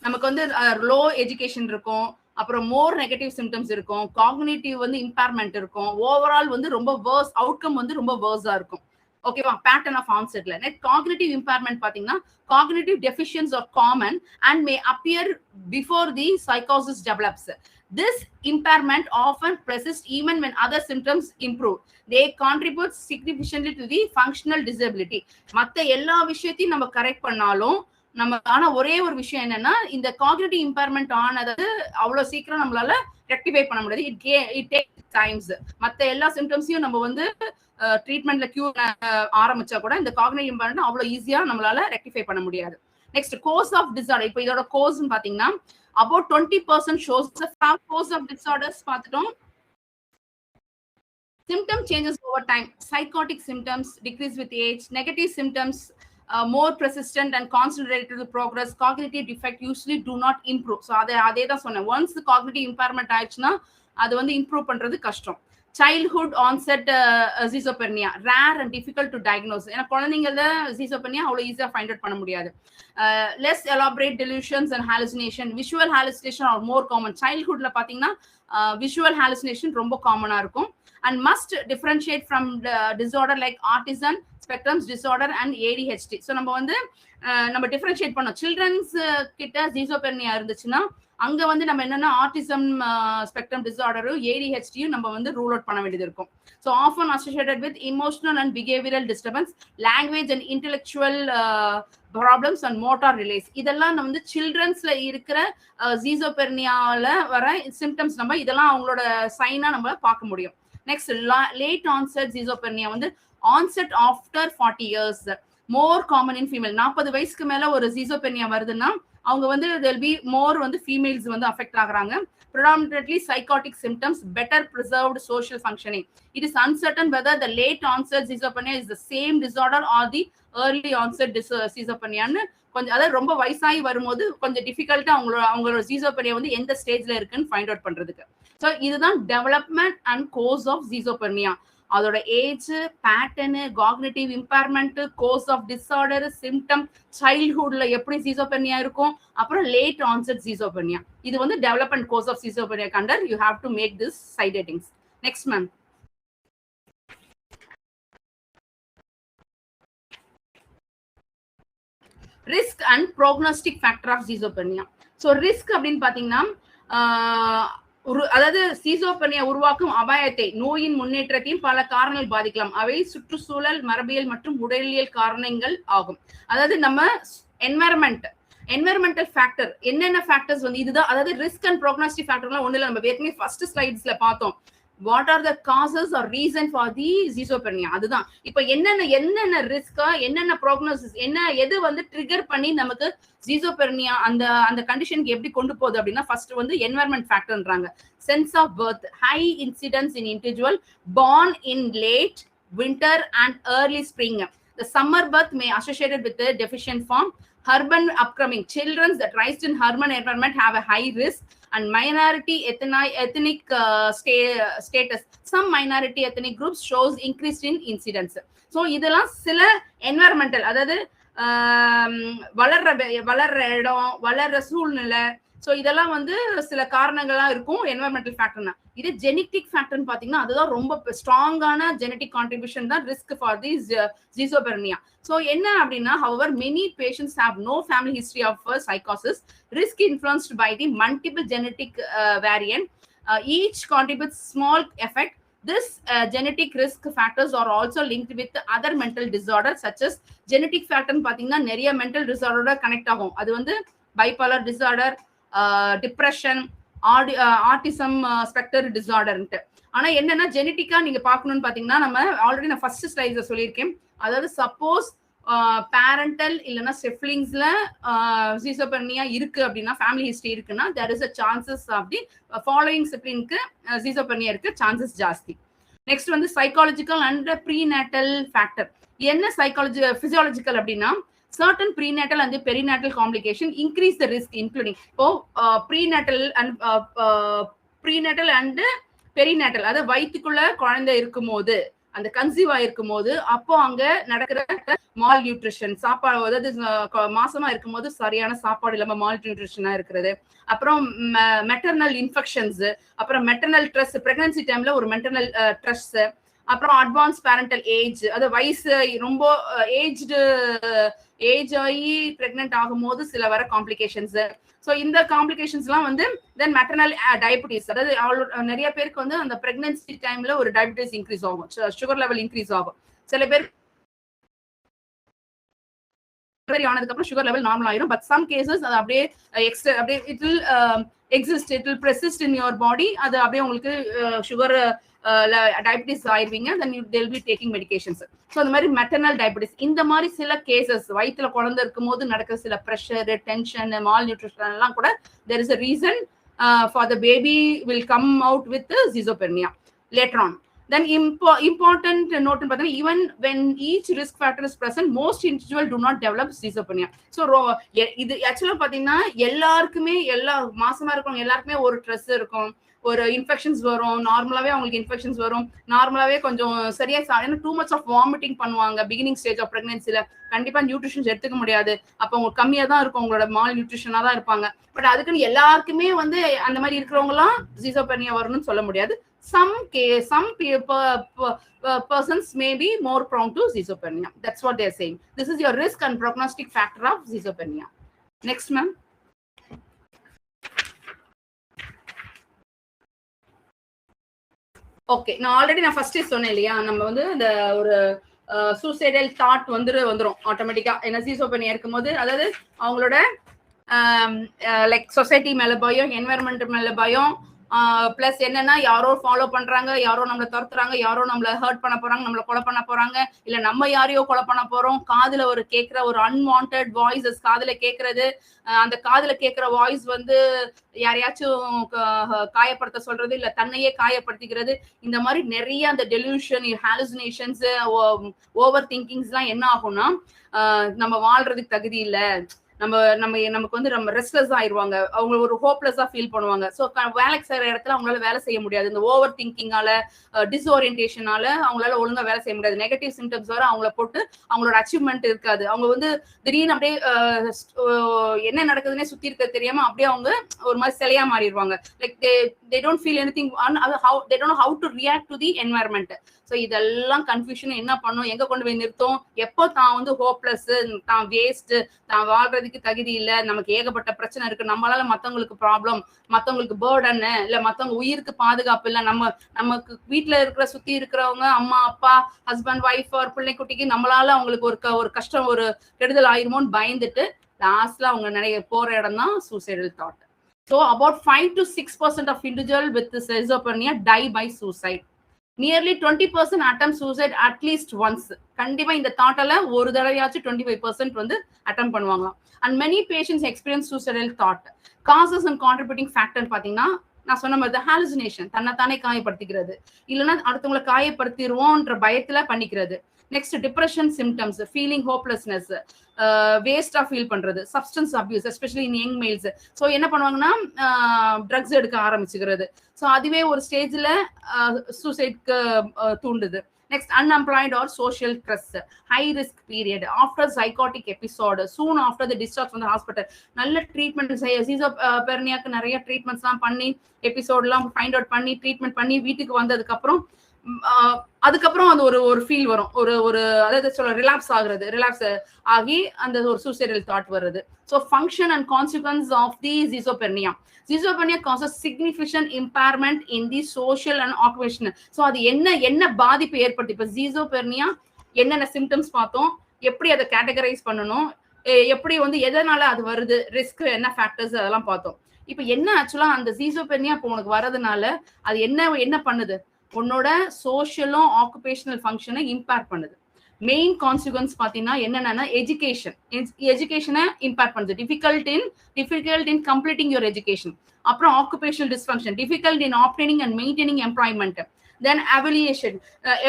நமக்கு வந்து லோ எஜுகேஷன் இருக்கும், அப்புறம் மோர் நெகட்டிவ் சிம்டம்ஸ் இருக்கும், காக்னிட்டிவ் வந்து இம்பேர்மெண்ட் இருக்கும், ஓவரால் வந்து ரொம்ப வேர்ஸ் அவுட்கம் வந்து ரொம்ப வேர்ஸா இருக்கும். ஓகேவா, பேட்டர்ன் ஆஃப் ஆன்செட்ல. நெக்ஸ்ட் காக்னிட்டிவ் இம்பேர்மெண்ட் பாத்தீங்கன்னா cognitive deficiency are common and may appear before the சைக்கோசிஸ் develops. This impairment often persists even when other symptoms improve. They contribute significantly to the functional disability. மத்த எல்லா விஷயத்தையும் நம்ம correct பண்ணாலும் நம்ம ஆனா ஒரே ஒரு விஷயம் என்னன்னா, இந்த காக்னிட்டிவ் இம்பேர்மெண்ட் ஆனது அவ்வளவு சீக்கிரம் நம்மளால ரெக்டிஃபை பண்ண முடியாது. It takes times. மத்த எல்லா சிம்டம்ஸையும் நம்ம வந்து ட்ரீட்மெண்ட்ல கியூர் ஆரம்பிச்சா கூட இந்த காக்னிட்டிவ் இம்பேர்மெண்ட் அவ்வளவு ஈஸியா நம்மளால ரெக்டிஃபை பண்ண முடியாது. Next course of disorder. இப்போ இதோட கோர்ஸ் பாத்தீங்கன்னா about 20% shows the cause of disorders பார்த்துட்டோம். Symptom changes over time. Psychotic symptoms decrease with age. Negative symptoms more persistent and concentrated to the progress. Cognitive defect usually do not improve. So அதே தான் சொன்னேன், once the cognitive impairment ஆயிடுச்சுன்னா அது வந்து improve பண்றது கஷ்டம். Childhood onset schizophrenia rare and difficult to diagnose. ஏன்னா குழந்தைங்கள schizophrenia அவ்வளவு ஈஸியா ஃபைண்ட் அவுட் பண்ண முடியாது. Less elaborate delusions and hallucination. Visual hallucination are more common. Childhoodல பாத்தீங்கன்னா visual hallucination ரொம்ப காமனா இருக்கும். And must differentiate from disorder like autism spectrum disorder and ADHD. So நம்ம டிஃபரன்ஷியேட் பண்ணோம். சில்ட்ரன்ஸ் கிட்ட schizophrenia இருந்துச்சுன்னா அங்க வந்து நம்ம என்னன்னா ஆட்டிசம் ஸ்பெக்ட்ரம் டிசார்டரும் ஏடிஹெச்டியும் நம்ம வந்து ரூல் அவுட் பண்ண வேண்டியது இருக்கும். So often associated with emotional and behavioural disturbance, language and intellectual problems and motor delays. இதெல்லாம் நம்ம வந்து சில்ட்ரன்ஸ்ல இருக்கிற schizophreniaல வர சிம்டம்ஸ். நம்ம இதெல்லாம் அவங்களோட சைனா நம்ம பார்க்க முடியும். நெக்ஸ்ட் லேட் ஆன்செட் schizophrenia வந்து onset after 40 years, more common in female. 40 வயசுக்கு மேல ஒரு ஜீசோபெனியா வருதுன்னா அவங்க வந்து there'll be more வந்து ஃபீமேல்ஸ் வந்து அஃபெக்ட் ஆகுறாங்க. predominantly psychotic symptoms, better preserved social functioning. It is uncertain whether the late onset schizophrenia is the same disorder or the early onset schizophrenia. கொஞ்சம் அதாவது ரொம்ப வயசாகி வரும்போது கொஞ்சம் டிஃபிகல்ட்டா அவங்களோட schizophrenia வந்து எந்த ஸ்டேஜ்ல இருக்குன்னு ஃபைண்ட் அவுட் பண்றதுக்கு. ஸோ இதுதான் development and course of schizophrenia. அதோட age, pattern, cognitive impairment, course of disorder, symptom, சைல்ட்ஹுட்ல எப்படி schizophrenia இருக்கும், அப்புறம் லேட் ஆன்செட் schizophrenia. இது வந்து டெவலப்மெண்ட் கோர்ஸ் ஆஃப் schizophrenia கண்டர். You have to make this side headings. Next ma'am. Risk and prognostic factor of schizophrenia. So risk அப்படின்னு பாத்தீங்கன்னா அதாவது schizophrenia உருவாக்கும் அபாயத்தை, நோயின் முன்னேற்றத்தையும் பல காரணங்கள் பாதிக்கலாம். அவை சுற்றுச்சூழல், மரபியல் மற்றும் உடலியல் காரணங்கள் ஆகும். அதாவது நம்ம என்வைரன்மெண்டல் ஃபேக்டர் என்னென்ன ஃபேக்டர்ஸ் வந்து இதுதான். அதாவது ரிஸ்க் அண்ட் ப்ரோக்னோஸ்டிக் ஃபேக்டர்லாம் ஒண்ணு இல்லை, நம்ம ஏற்கனவே ஃபர்ஸ்ட் ஸ்லைட்ஸ்ல பார்த்தோம். What are the causes or reason for the schizophrenia. அதுதான் இப்ப என்னென்ன ரிஸ்கா, என்னென்ன ப்ரோக்னோசிஸ், எது வந்து ட்ரிகர் பண்ணி நமக்கு schizophrenia அந்த கண்டிஷனுக்கு எப்படி கொண்டு போகுது அப்படின்னா, ஃபர்ஸ்ட் வந்து என்வைரன்மெண்ட் ஃபேக்டர்ன்றாங்க. Season of birth, high incidence in individual born in late winter and early spring. The summer birth may associated with the deficient form. Urban upcoming children that raised in urban environment have a high risk. And minority ethnic status, some minority ethnic groups shows increase in incidence. So இதெல்லாம் சில environmental, அதாவது வளர்ற இடம், வளர்ற சூழ்நிலை, so இதெல்லாம் வந்து சில காரணங்களா இருக்கும் என்வரன்மெண்டல் ஃபேக்டர்னா. இது ஜெனட்டிக் ஃபேக்டர்னு பாத்தீங்கன்னா அதுதான் ரொம்ப ஸ்ட்ராங்கான ஜெனட்டிக் கான்ட்ரிபியூஷன் தான் risk for the schizophrenia. So என்ன அப்படின்னா, however many patients have no family history of psychosis. Risk influenced by the multiple genetic variant. Each contributes small effect. This genetic risk factors are also linked with other mental disorders such as genetic factor பாத்தீங்கன்னா நிறைய mental disorder connect ஆகும். அது வந்து bipolar disorder, depression, autism spectrum disorder. ஆனா என்னன்னா ஜெனட்டிக்கா நீங்க பார்க்கணும்னு பாத்தீங்கன்னா, நம்ம ஆல்ரெடி நான் ஃபர்ஸ்ட் ஸ்லைட்ல சொல்லியிருக்கேன். அதாவது சப்போஸ் பேரண்டல் இல்லைன்னா சிப்லிங்ஸ்ல schizophrenia இருக்கு அப்படின்னா, ஃபேமிலி ஹிஸ்டரி இருக்குன்னா, there is a chances of the following சிப்லிங்க்கு schizophrenia இருக்கு சான்சஸ் ஜாஸ்தி. நெக்ஸ்ட் வந்து சைக்காலஜிக்கல் அண்ட் ப்ரீநேட்டல் ஃபேக்டர். என்ன பிசியாலஜிக்கல் அப்படின்னா, certain prenatal and perinatal complication increase the risk including prenatal and perinatal. அதாவது வயிற்றுக்குள்ள குழந்தை இருக்கும்போது, அந்த கன்சீவ் ஆயிருக்கும் போது, அப்போ அங்க நடக்கிற மால் நியூட்ரிஷன், சாப்பாடு, அதாவது மாசமா இருக்கும் போது சரியான சாப்பாடு இல்லாம மால் நியூட்ரிஷனா இருக்கிறது, அப்புறம் மெட்டர்னல் இன்ஃபெக்ஷன்ஸ், அப்புறம் மெட்டர்னல் ஸ்ட்ரெஸ், பிரெக்னன்சி டைம்ல ஒரு மெட்டர்னல் ஸ்ட்ரெஸ், அப்புறம் அட்வான்ஸ் பேரண்டல் ஏஜ், அது வயசு ரொம்ப ஏஜ் ஆகி பிரெக்னென்ட் ஆகும்போது சில வர காம்ப்ளிகேஷன்ஸ். ஸோ இந்த காம்ப்ளிகேஷன்ஸ்லாம் வந்து தென் மெட்டர்னல் டயபிட்டிஸ், அதாவது நிறைய பேருக்கு வந்து அந்த பிரெக்னன்சி டைம்ல ஒரு டயபிட்டிஸ் இன்க்ரீஸ் ஆகும், சுகர் லெவல் இன்க்ரீஸ் ஆகும். சில பேர் ஆனதுக்கு அப்புறம் சுகர் லெவல் நார்மல் ஆயிரும். பட் சம் கேசஸ் அது அப்படியே அப்படியே it will exist, it will persist in your body. அது அப்படியே உங்களுக்கு சுகர் டயபிட்டிஸ் ஆயிருவீங்க. Then you will be taking medications. So அந்த மாதிரி மெட்டர்னல் டயபிட்டிஸ், இந்த மாதிரி சில கேசஸ் வயிற்றுல குழந்தை இருக்கும் போது நடக்கிற சில ப்ரெஷர், டென்ஷன், மால் நியூட்ரிஷன் எல்லாம் கூட there is a reason for the baby will come out with schizophrenia later on. Then important note in even when each risk factor is present, most individuals do not develop schizophrenia. So இது ஆக்சுவலா பாத்தீங்கன்னா எல்லாருக்குமே, எல்லா மாசமா இருக்கும் எல்லாருக்குமே ஒரு stress இருக்கும், ஒரு இன்ஃபெக்ஷன்ஸ் வரும், நார்மலாவே அவங்களுக்கு இன்ஃபெக்ஷன்ஸ் வரும், நார்மலாவே கொஞ்சம் சரியா டூ மச் ஆஃப் வாமிட்டிங் பண்ணுவாங்க பிகினிங் ஸ்டேஜ் ஆஃப் பிரெக்னன்சில. கண்டிப்பா நியூட்ரிஷன்ஸ் எடுத்துக்க முடியாது, அப்போ உங்களுக்கு கம்மியா தான் இருக்கும், உங்களோட மால் நியூட்ரிஷனா தான் இருப்பாங்க. பட் அதுக்குன்னு எல்லாருக்குமே வந்து அந்த மாதிரி இருக்கிறவங்க எல்லாம் schizophrenia வரணும்னு சொல்ல முடியாது. some persons may be more prone to schizophrenia. That's what they are saying. This is your risk and prognostic factor of schizophrenia. Next ma'am. Okay, நான் ஆல்ரெடி ஃபர்ஸ்டே சொன்னேன் இல்லையா, நம்ம வந்து இந்த ஒரு சூசைடல் தாட் வந்துரும் ஆட்டோமேட்டிக்கா. ஏன்னா schizophrenia இருக்கும்போது, அதாவது அவங்களோட லைக் சொசைட்டி மேல பயம், என்வைரன்மெண்ட் மேல பயம், பிளஸ் என்னன்னா யாரோ ஃபாலோ பண்றாங்க, யாரோ நம்மள துரத்துறாங்க, யாரோ நம்மள ஹர்ட் பண்ண போறாங்க, நம்மள கொலை பண்ண போறாங்க, இல்ல நம்ம யாரையோ கொலை பண்ண போறோம். காதுல ஒரு கேட்கிற ஒரு அன்வான்டட் வாய்ஸஸ் காதுல கேட்கறது, அந்த காதுல கேட்கிற வாய்ஸ் வந்து யாரையாச்சும் காயப்படுத்த சொல்றது, இல்ல தன்னையே காயப்படுத்திக்கிறது. இந்த மாதிரி நிறைய அந்த டெலியூஷன், ஹாலுசினேஷன்ஸ், ஓவர் திங்கிங்ஸ் எல்லாம் என்ன ஆகும்னா நம்ம வாழ்றதுக்கு தகுதி இல்ல, நமக்கு வந்து நம்ம ரெஸ்ட்லெஸ் ஆயிருவாங்க, அவங்க ஒரு ஹோப்லெஸ்ஸா ஃபீல் பண்ணுவாங்க. ஸோ வேலைக்கு செய்யற இடத்துல அவங்களால வேலை செய்ய முடியாது. இந்த ஓவர் திங்கிங்கால, டிஸ்ஓரியன்டேஷனால அவங்களால ஒழுங்கா வேலை செய்ய முடியாது. நெகட்டிவ் சிம்டம்ஸ் வர அவங்கள போட்டு அவங்களோட அச்சீவ்மெண்ட் இருக்காது. அவங்க வந்து திடீர்னு அப்படியே என்ன நடக்குதுன்னே சுத்தி இருக்க தெரியாம அப்படியே அவங்க ஒரு மாதிரி சிலையா மாறிடுவாங்க. Like they don't feel anything, they don't know how to react to the environment. So இதெல்லாம் கன்ஃபியூஷன் என்ன பண்ணும், எங்க கொண்டு போய் நிறுத்தும், எப்போ தான் வந்து ஹோப்லெஸ், தான் வேஸ்ட், தான் வாழ்றதுக்கு தகுதி இல்லை, நமக்கு ஏகப்பட்ட பிரச்சனை இருக்கு, நம்மளால மத்தவங்களுக்கு ப்ராப்ளம், மத்தவங்களுக்கு பேர்டன், இல்ல மத்தவங்க உயிருக்கு பாதுகாப்பு இல்லை, நமக்கு வீட்டுல இருக்கிற சுத்தி இருக்கிறவங்க அம்மா அப்பா ஹஸ்பண்ட் ஒய்ஃப் ஒரு பிள்ளை குட்டிக்கு நம்மளால அவங்களுக்கு ஒரு கஷ்டம், ஒரு கெடுதல் ஆயிருமோன்னு பயந்துட்டு லாஸ்ட்ல அவங்க நிறைய போற இடம் தான் suicidal thought. So about 5 to 6% of individuals with schizophrenia die by suicide. Nearly 20% attempt suicide at least once. கண்டிப்பா இந்த தாட்டால ஒரு தடவையாச்சும் 25% வந்து அட்டெம்ப்ட் பண்ணுவாங்களாம். And many patients experience suicidal thought. Causes and contributing factor பாத்தீங்கன்னா நான் சொன்ன மாதிரி தான் ஹாலுசினேஷன், தன்னைத்தானே காயப்படுத்திக்கிறது, இல்லைன்னா அடுத்தவங்களை காயப்படுத்திடுவோன்ற பயத்துல பண்ணிக்கிறது. Next depression symptoms, feeling hopelessness, வேஸ்டா ஃபீல் பண்றது, substance abuse especially in young males. So என்ன பண்ணுவாங்கன்னா ட்ரக்ஸ் எடுக்க ஆரம்பிச்சுக்கிறது. ஸோ அதுவே ஒரு ஸ்டேஜ்ல சூசைட்க்கு தூண்டுது. Next unemployed or social stress, high risk period, after psychotic episode, soon after the discharge வந்து ஹாஸ்பிட்டல். நல்ல ட்ரீட்மெண்ட், சீசோபெர்னியாக்கு நிறைய ட்ரீட்மெண்ட்ஸ் எல்லாம் பண்ணி, எபிசோட்லாம் ஃபைண்ட் அவுட் பண்ணி ட்ரீட்மெண்ட் பண்ணி வீட்டுக்கு வந்ததுக்கு அப்புறம் அதுக்கப்புறம் அது ஒரு ஃபீல் வரும், ஒரு அதாவது சொல்ல ரிலாப்ஸ் ஆகி அந்த ஒரு சூசைடல் தாட் வருது. So function and consequence of the schizophrenia. Schizophrenia causes significant impairment in the social and occupational. So அது என்ன பாதிப்பு ஏற்படுத்து, இப்போ schizophrenia என்னென்ன சிம்டம்ஸ் பார்த்தோம், எப்படி அதை கேட்டகரைஸ் பண்ணணும், எப்படி வந்து எதனால அது வருது, ரிஸ்க் என்ன ஃபேக்டர்ஸ் அதெல்லாம் பார்த்தோம். இப்போ என்ன ஆக்சுவலா அந்த schizophrenia இப்போ உனக்கு வரதுனால அது என்ன பண்ணுது, உன்னோட சோஷியலும் ஆக்குபேஷனல் ஃபங்க்ஷனை இம்பேக்ட் பண்ணுது. மெயின் கான்சிக்வன்ஸ் பாத்தீங்கன்னா என்னன்னா எஜுகேஷனை இம்பேக்ட் பண்ணுது, difficult in completing your education. அப்புறம் occupational dysfunction, difficult in obtaining and maintaining employment. Then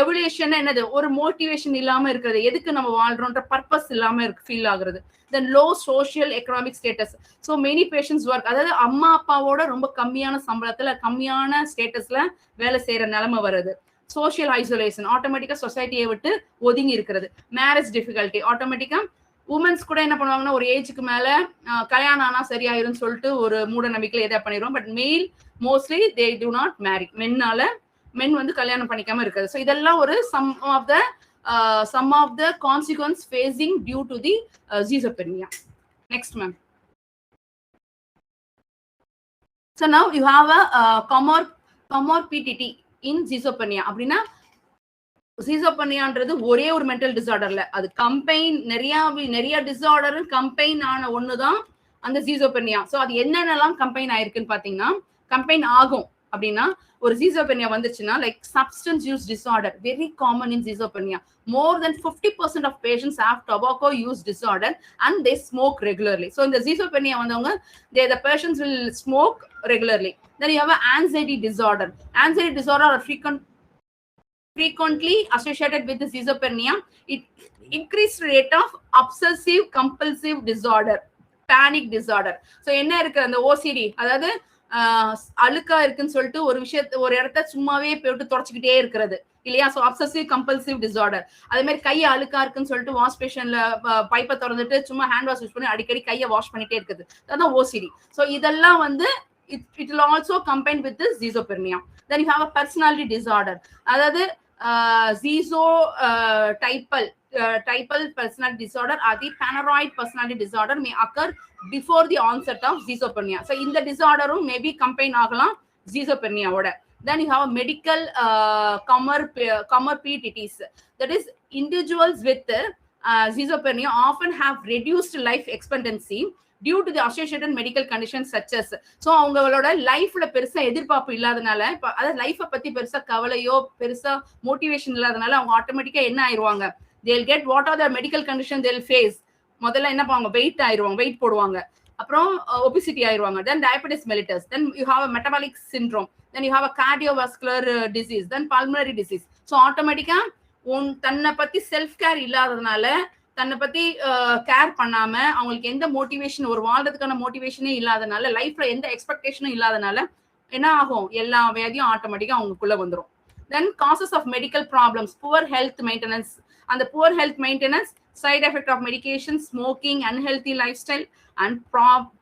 avolition என்னது, ஒரு மோட்டிவேஷன் இல்லாம இருக்கிறது, எதுக்கு நம்ம வாழ்றோன்ற பர்பஸ் இல்லாம ஃபீல் ஆகுறது. Then low social economic status. So many patients work, அதாவது அம்மா அப்பாவோட ரொம்ப கம்மியான சம்பளத்துல கம்மியான ஸ்டேட்டஸ்ல வேலை செய்யற நிலைமை வருது. சோஷியல் ஐசோலேஷன், ஆட்டோமேட்டிக்கா சொசைட்டியை விட்டு ஒதுங்கி இருக்கிறது. மேரேஜ் டிஃபிகல்ட்டி, ஆட்டோமேட்டிக்கா உமன்ஸ் கூட என்ன பண்ணுவாங்கன்னா ஒரு ஏஜுக்கு மேல கல்யாணம் ஆனா சரியாயிரும் சொல்லிட்டு ஒரு மூட நம்பிக்கையில எதை பண்ணிடுவோம். But male mostly they do not marry, men வந்து கல்யாணம் பண்ணிக்காம இருக்காது. ஸோ இதெல்லாம் ஒரு some of the consequence facing due to the schizophrenia. Next, ma'am. So now you have a comorbidity in schizophrenia. அப்படின்னா schizophreniaன்றது ஒரே ஒரு மென்டல் டிசார்டர்ல, அது கம்பைன் நிறைய டிசார்டர் கம்பைன் ஆன ஒண்ணுதான் அந்த schizophrenia. ஸோ அது என்னென்னலாம் கம்பைன் ஆயிருக்குன்னு பாத்தீங்கன்னா, கம்பைன் ஆகும் அப்படின்னா ஒரு schizophrenia வந்துச்சுன்னா, like substance use disorder, very common in schizophrenia. More than 50% of patients have tobacco use disorder and they smoke regularly. So in the schizophrenia வந்தவங்க, the patients will smoke regularly. Then you have an anxiety disorder. Anxiety disorder are frequently associated with the schizophrenia. It increased rate of obsessive compulsive disorder, panic disorder. So என்ன இருக்கு அந்த OCD, அதாவது அழுக்கா இருக்குன்னு சொல்லிட்டு ஒரு இடத்த சும்மாவே போட்டு தொடச்சுக்கிட்டே இருக்கிறது இல்லையா. So obsessive compulsive disorder. அதே மாதிரி கையை அழுக்கா இருக்குன்னு சொல்லிட்டு வாஷ் பேஷன்ல பைப்பை திறந்துட்டு சும்மா ஹேண்ட் வாஷ் யூஸ் பண்ணி அடிக்கடி கையை வாஷ் பண்ணிட்டே இருக்குது, அதான் OCD. ஸோ இதெல்லாம் வந்து it will also combine with this schizophrenia. Then you have a personality disorder, அதாவது typal personality disorder or the paranoid personality disorder may occur before the onset of schizophrenia. So in the disorder may be combined ஆகலாம் schizophrenia ஓட. Then you have medical comorbidities. That is, individuals with schizophrenia often have reduced life expectancy due to the associated medical condition such as. ஸோ அவங்களோட லைஃப்ல பெருசா எதிர்பார்ப்பு இல்லாதனால, அதாவது லைஃபை பத்தி பெருசா கவலையோ பெருசா மோட்டிவேஷன் இல்லாதனால அவங்க ஆட்டோமேட்டிக்கா என்ன ஆயிருவாங்க, they'll get what are the medical condition they'll face. முதல்ல என்ன பண்ணுவாங்க, வெயிட் போடுவாங்க, அப்புறம் ஒபிசிட்டி ஆயிருவாங்க, then diabetes mellitus, then you have a metabolic syndrome, then you have a cardiovascular disease, then pulmonary disease. So ஆட்டோமேட்டிக்கா தன்னை பத்தி செல்ஃப் கேர் இல்லாததுனால, தன்னை பத்தி கேர் பண்ணாம அவங்களுக்கு எந்த மோட்டிவேஷன், ஒரு வாழ்றதுக்கான மோட்டிவேஷனே இல்லாதனால, லைஃப்ல எந்த எக்ஸ்பெக்டேஷனும் இல்லாதனால என்ன ஆகும், எல்லா வியாதியும் ஆட்டோமேட்டிக்கா அவங்களுக்குள்ள வந்துடும். Then causes of medical problems, poor health maintenance. And the poor health maintenance, side effect of medication, smoking, unhealthy lifestyle, and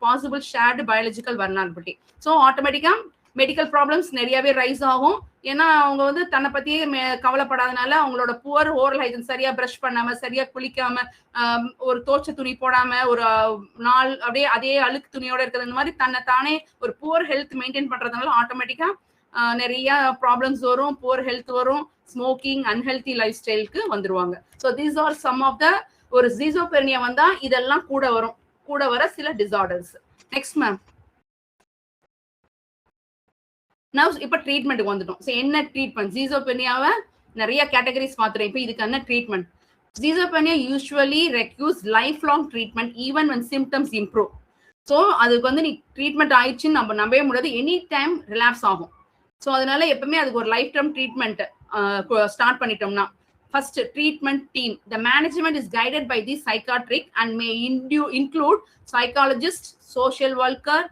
possible shared biological vulnerability. So automatically medical problems நிறையவே ரைஸ் ஆகும். ஏன்னா அவங்க வந்து தன்னை பத்தியே கவலைப்படாதனால அவங்களோட புவர் ஓரல் ஹைஜீன், சரியா brush பண்ணாம, சரியா குளிக்காம, ஒரு தோச்ச துணி போடாம, ஒரு நாள் அப்படியே அதே அழுக்கு துணியோட இருக்கிறது, இந்த மாதிரி தன்னை தானே ஒரு புவர் ஹெல்த் மெயின்டைன் பண்றதுனால ஆட்டோமேட்டிக்கா நிறைய ப்ராப்ளம்ஸ் வரும், புவர் ஹெல்த் வரும், ஸ்மோக்கிங், அன்ஹெல்தி லைஃப் ஸ்டைலுக்கு வந்துருவாங்க. So these are some of the, ஒரு ஜீசோபெர்னியா வந்தா இதெல்லாம் கூட வர சில டிசார்டர்ஸ். நெக்ஸ்ட் மேம், நவ் இப்ப ட்ரீட்மெண்ட்டுக்கு வந்துட்டோம். ஸோ என்ன ட்ரீட்மெண்ட், ஜீசோபெர்னியாவை நிறைய கேட்டகரிஸ் பார்த்துறேன். இப்போ இதுக்கு என்ன treatment? Schizophrenia usually requires life long treatment even when symptoms improve. So அதுக்கு வந்து நீ ட்ரீட்மெண்ட் ஆயிடுச்சுன்னு நம்ம நம்பவே முடியாது, எனி டைம் ரிலாப்ஸ் ஆகும். ஸோ அதனால எப்பவுமே அதுக்கு ஒரு லைஃப் டைம் ட்ரீட்மெண்ட் ஸ்டார்ட் பண்ணிட்டோம்னா, first treatment team, the management is guided by the psychiatric and may include psychologist, social worker,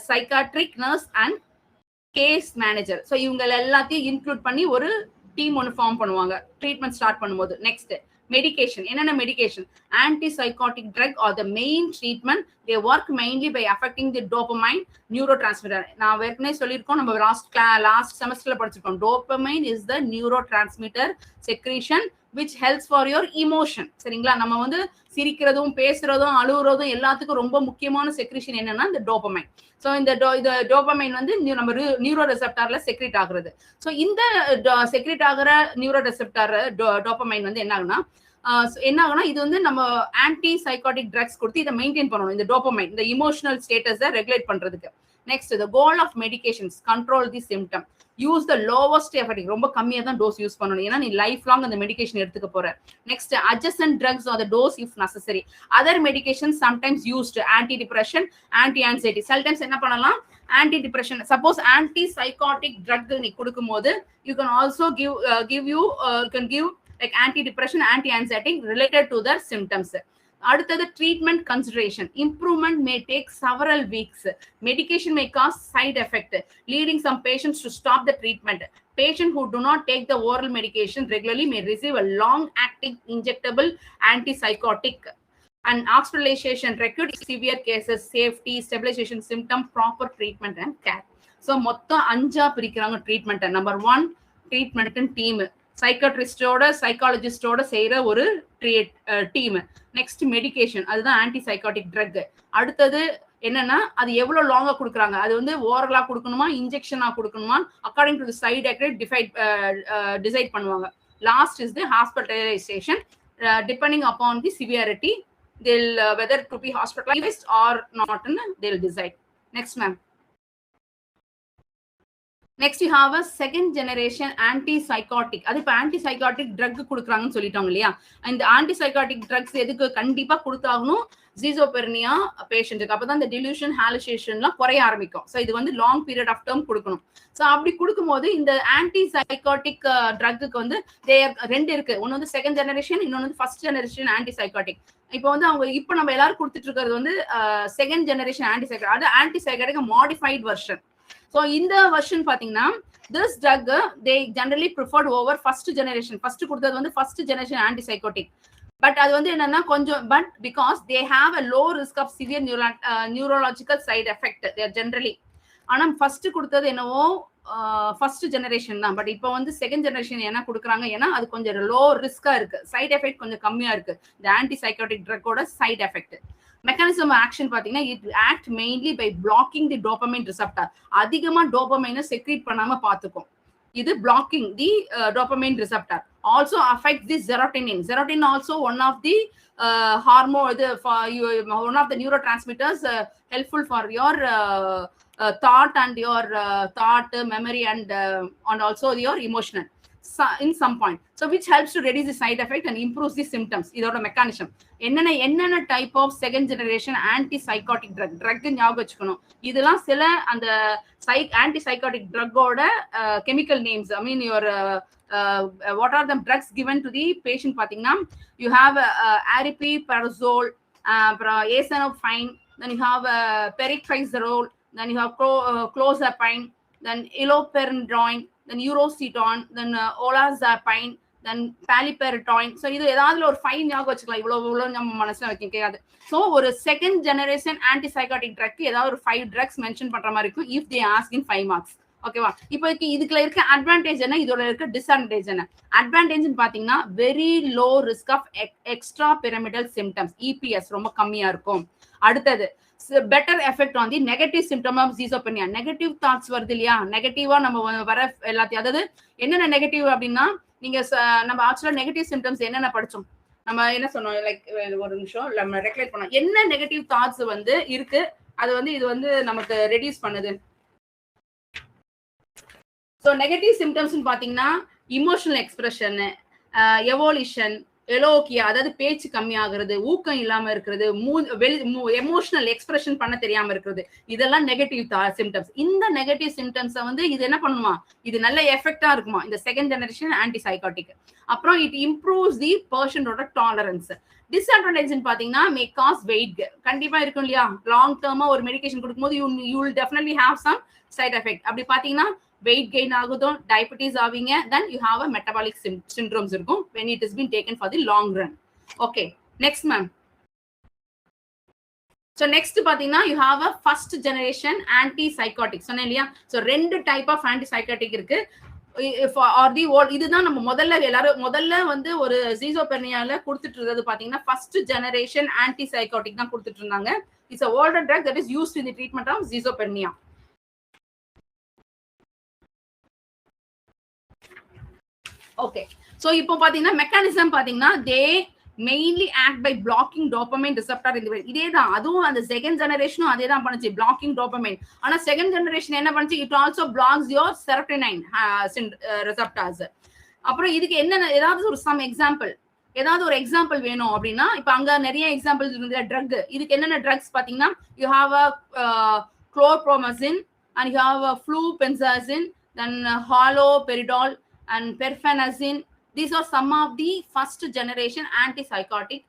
psychiatric nurse and case manager. So இவங்க எல்லாத்தையும் இன்க்ளூட் பண்ணி ஒரு டீம் ஒன்று ஃபார்ம் பண்ணுவாங்க ட்ரீட்மெண்ட் ஸ்டார்ட் பண்ணும்போது. Next medication. என்னென்ன medication? Antipsychotic drug or the main treatment. They work mainly by affecting the dopamine neurotransmitter. நான் ஏற்கனவே சொல்லியிருக்கோம், நம்ம லாஸ்ட் செமஸ்டர்ல படிச்சிருக்கோம். Dopamine is the neurotransmitter secretion which helps for your emotion. சரிங்களா? நம்ம வந்து சிரிக்கிறதும் பேசுறதும் அழுகுறதும் எல்லாத்துக்கும் ரொம்ப முக்கியமான செக்ரீஷன் என்னன்னா இந்த டோபமைன். ஸோ இந்த டோபமைன் வந்து நம்ம நியூரோ ரெசெப்டார்ல செக்ரேட் ஆகுறது. ஸோ இந்த செக்ரேட் ஆகிற நியூரோ ரெசெப்டார் டோபமைன் வந்து என்ன ஆகுனா இது வந்து நம்ம ஆன்டி சைக்காட்டிக் ட்ரக்ஸ் கொடுத்து இதை மெயின்டைன் பண்ணணும், இந்த டோபமைன், இந்த இமோஷனல் ஸ்டேட்டஸை ரெகுலேட் பண்றதுக்கு. Next, the goal of medications control the symptom. Use the lowest effective, ரொம்ப கம்மியாக தான் டோஸ் யூஸ் பண்ணணும், ஏன்னா நீ லைஃப் லாங் அந்த மெடிகேஷன் எடுத்துக்க போற. Next, adjacent drugs or the dose if necessary. Other medications sometimes used, anti depression, anti anxiety. Sometimes என்ன பண்ணலாம், anti depression, suppose anti psychotic drug நீ கொடுக்கும்போது you can also give like anti depression, anti anxiety related to their symptoms. அடுத்தது treatment consideration. Improvement may take several weeks. Medication may cause side effect, leading some patients to stop the treatment. Patients who do not take the oral medication regularly may receive a long-acting injectable antipsychotic. And hospitalization required severe cases, safety, stabilization symptom, proper treatment and care. So மொத்தம் 5 பிரிக்கிறாங்க treatment. Number 1 treatment team, சைக்காட்ரிஸ்டோட சைக்காலஜிஸ்டோட செய்யற ஒரு team. Next medication, அதுதான் anti psychotic drug. அடுத்தது என்னன்னா அது எவ்வளவு லாங்கா கொடுக்குறாங்க, அது வந்து ஓரலா கொடுக்கணுமா இன்ஜெக்ஷனா கொடுக்கணுமா, according to the side effect decide பண்ணுவாங்க. Last is the hospitalisation, depending upon the severity they'll whether to be hospitalized or not, they'll decide. Next ma'am. Next you have a second generation antipsychotic. அது இப்ப antipsychotic drug கொடுக்குறாங்கன்னு சொல்லிட்டாங்க இல்லையா, இந்த antipsychotic drugs எதுக்கு கண்டிப்பா கொடுத்தாகணும், ஜீசோபெர்னியா பேஷண்ட்டுக்கு. அப்பதான் இந்த delusion hallucinationலாம் குறைய ஆரம்பிக்கும். ஸோ இது வந்து லாங் பீரியட் ஆஃப் டேர்ம் கொடுக்கணும். ஸோ அப்படி கொடுக்கும்போது இந்த antipsychotic ட்ரக்குக்கு வந்து ரெண்டு இருக்கு, ஒன்னு வந்து செகண்ட் ஜெனரேஷன், இன்னொன்று வந்து ஃபர்ஸ்ட் ஜெனரேஷன் antipsychotic. இப்போ வந்து அவங்க இப்போ நம்ம எல்லாரும் கொடுத்துட்டு இருக்கிறது வந்து செகண்ட் ஜெனரேஷன் antipsychotic, அது antipsychotic மாடிஃபைட் வெர்ஷன். So இந்த வெர்ஷன் பாத்தீங்கன்னா this drug they generally preferred over first generation. First கொடுத்தது வந்து first generation antipsychotic. But அது வந்து என்னன்னா கொஞ்சம், but because they have a low risk of severe neurological side effect they are generally. ஆனா first கொடுத்தது என்னவோ ஃபர்ஸ்ட் ஜெனரேஷன் தான், பட் இப்போ வந்து செகண்ட் ஜெனரேஷன் என்ன கொடுக்குறாங்க, ஏன்னா அது கொஞ்சம் லோ ரிஸ்கா இருக்கு, சைட் எஃபெக்ட் கொஞ்சம் கம்மியா இருக்கு இந்த ஆன்டிசைக்காட்டிக் ட்ரக்கோட சைட் எஃபெக்ட். மெக்கானிசம் ஆக்ஷன் பாத்தீங்கன்னா it act mainly by blocking the dopamine receptor. அதிகமா டோபமைனை செக்ரீட் பண்ணாம பாத்துக்கும். இது blocking the dopamine receptor. also affects the serotonin. Serotonin also one of the hormone, one of the neurotransmitters helpful for your thought and your thought, memory, and also your emotional in some point. So which helps to reduce the side effect and improves the symptoms. இதோட mechanism என்னென்ன type of second generation anti psychotic drug ஞாபகம் வச்சுக்கணும். இதெல்லாம் சில அந்த anti psychotic ட்ரக்கோட chemical names. I mean your what are the drugs given to the patient பாத்தீங்கன்னா, you have aripiprazole, azathioprine, then you have periprazole, then you have clozapine, then iloperidone, then urocetone, then olazapine, then paliperidone. So இது ஏதாவது ஒரு 5 ஞாபகம் வச்சுக்கலாம். இவ்வளவு நம்ம மனசுல வைக்க கேட்காது. ஸோ ஒரு செகண்ட் ஜெனரேஷன் ஆன்டிசைகாட்டிக் ட்ரக் ஏதாவது ஒரு 5 ட்ரக்ஸ் மென்ஷன் பண்ற மாதிரி இருக்கும் if they ask in 5 marks. ஓகேவா? இப்போ இதுல இருக்க அட்வான்டேஜ் என்ன, இதோட இருக்க டிஸ்அட்வான்டேஜ் என்ன? அட்வான்டேஜ் பாத்தீங்கன்னா very low risk of extra pyramidal symptoms, EPS ரொம்ப கம்மியா இருக்கும். அடுத்தது better effect on the negative symptom of schizophrenia. Negative thoughts வருது இல்லையா, நெகட்டிவா நம்ம வர எல்லாத்தையும், அதாவது என்னென்ன நெகட்டிவ் அப்படின்னா, நீங்க நம்ம ஆக்சுவலா நெகட்டிவ் சிம்டம்ஸ் என்னென்ன படிச்சோம், நம்ம என்ன சொன்னோம், லைக் ஒரு நிமிஷம் நம்ம ரெக்லேட் பண்ணோம் என்ன நெகட்டிவ் தாட்ஸ் இருக்கு, அது இது நமக்கு ரெடியூஸ் பண்ணுது. ஸோ நெகட்டிவ் சிம்டம்ஸ் பாத்தீங்கன்னா இமோஷனல் எக்ஸ்பிரஷன், எவோலியூஷன், எலோக்கியா, அதாவது பேச்சு கம்மியாகிறது, ஊக்கம் இல்லாம இருக்கிறது, எமோஷனல் எக்ஸ்பிரஷன் பண்ண தெரியாம இருக்கிறது, இதெல்லாம் நெகட்டிவ் சிம்டம்ஸ். இந்த நெகட்டிவ் சிம்டம்ஸ் இது என்ன பண்ணுமா, இது நல்ல எஃபெக்டா இருக்குமா இந்த செகண்ட் ஜெனரேஷன் ஆன்டிசைகாட்டிக். அப்புறம் இட் இம்ப்ரூவ்ஸ் தி பர்சனோட டாலரன்ஸ். டிஸ்அட்வான்டேஜ் பாத்தீங்கன்னா மே காஸ் வெயிட், கண்டிப்பா இருக்கும் இல்லையா, லாங் டேர்மா ஒரு மெடிகேஷன் கொடுக்கும்போது you will definitely have some side effect. அப்படி பாத்தீங்கன்னா weight gain ஆகுதோ, diabetes ஆவீங்க, then you have a metabolic syndromes இருக்கும் when it has been taken for the long run. Okay, next ma'am. So next பாத்தீங்கன்னா you have a first generation antipsychotic சொன்னேன் இல்லையா. So ரெண்டு type of antipsychotic இருக்கு. இதுதான் நம்ம முதல்ல ஒரு ஸ்கிசோஃப்ரெனியால கொடுத்துட்டு இருந்தது பாத்தீங்கன்னா ஃபர்ஸ்ட் ஜெனரேஷன் ஆன்டிசைகாட்டிக் தான் கொடுத்துட்டு இருந்தாங்க. It's a older drug that is used in the treatment of schizophrenia. Okay, so இப்போ பாத்தீங்கன்னா மெக்கானிசம் பாத்தீங்கன்னா they mainly act by blocking dopamine receptor இந்த இதேதான். அதுவும் அந்த செகண்ட் ஜெனரேஷனும் அதே தான் பண்ணுச்சு, பிளாக்கிங் டோபமைன். ஆனா செகண்ட் ஜெனரேஷன் என்ன பண்ணுச்சு, it also blocks your serotonin receptors. அப்புறம் இதுக்கு என்ன ஏதாவது ஒரு சம் எக்ஸாம்பிள், ஏதாவது ஒரு எக்ஸாம்பிள் வேணும் அப்படின்னா, இப்ப அங்க நிறைய எக்ஸாம்பிள் இருந்த ட்ரக், இதுக்கு என்னென்ன ட்ரக்ஸ் பாத்தீங்கன்னா, you have a chlorpromazine and you have a flupenzazine, then haloperidol and perfenazine. These are some of the first generation antipsychotic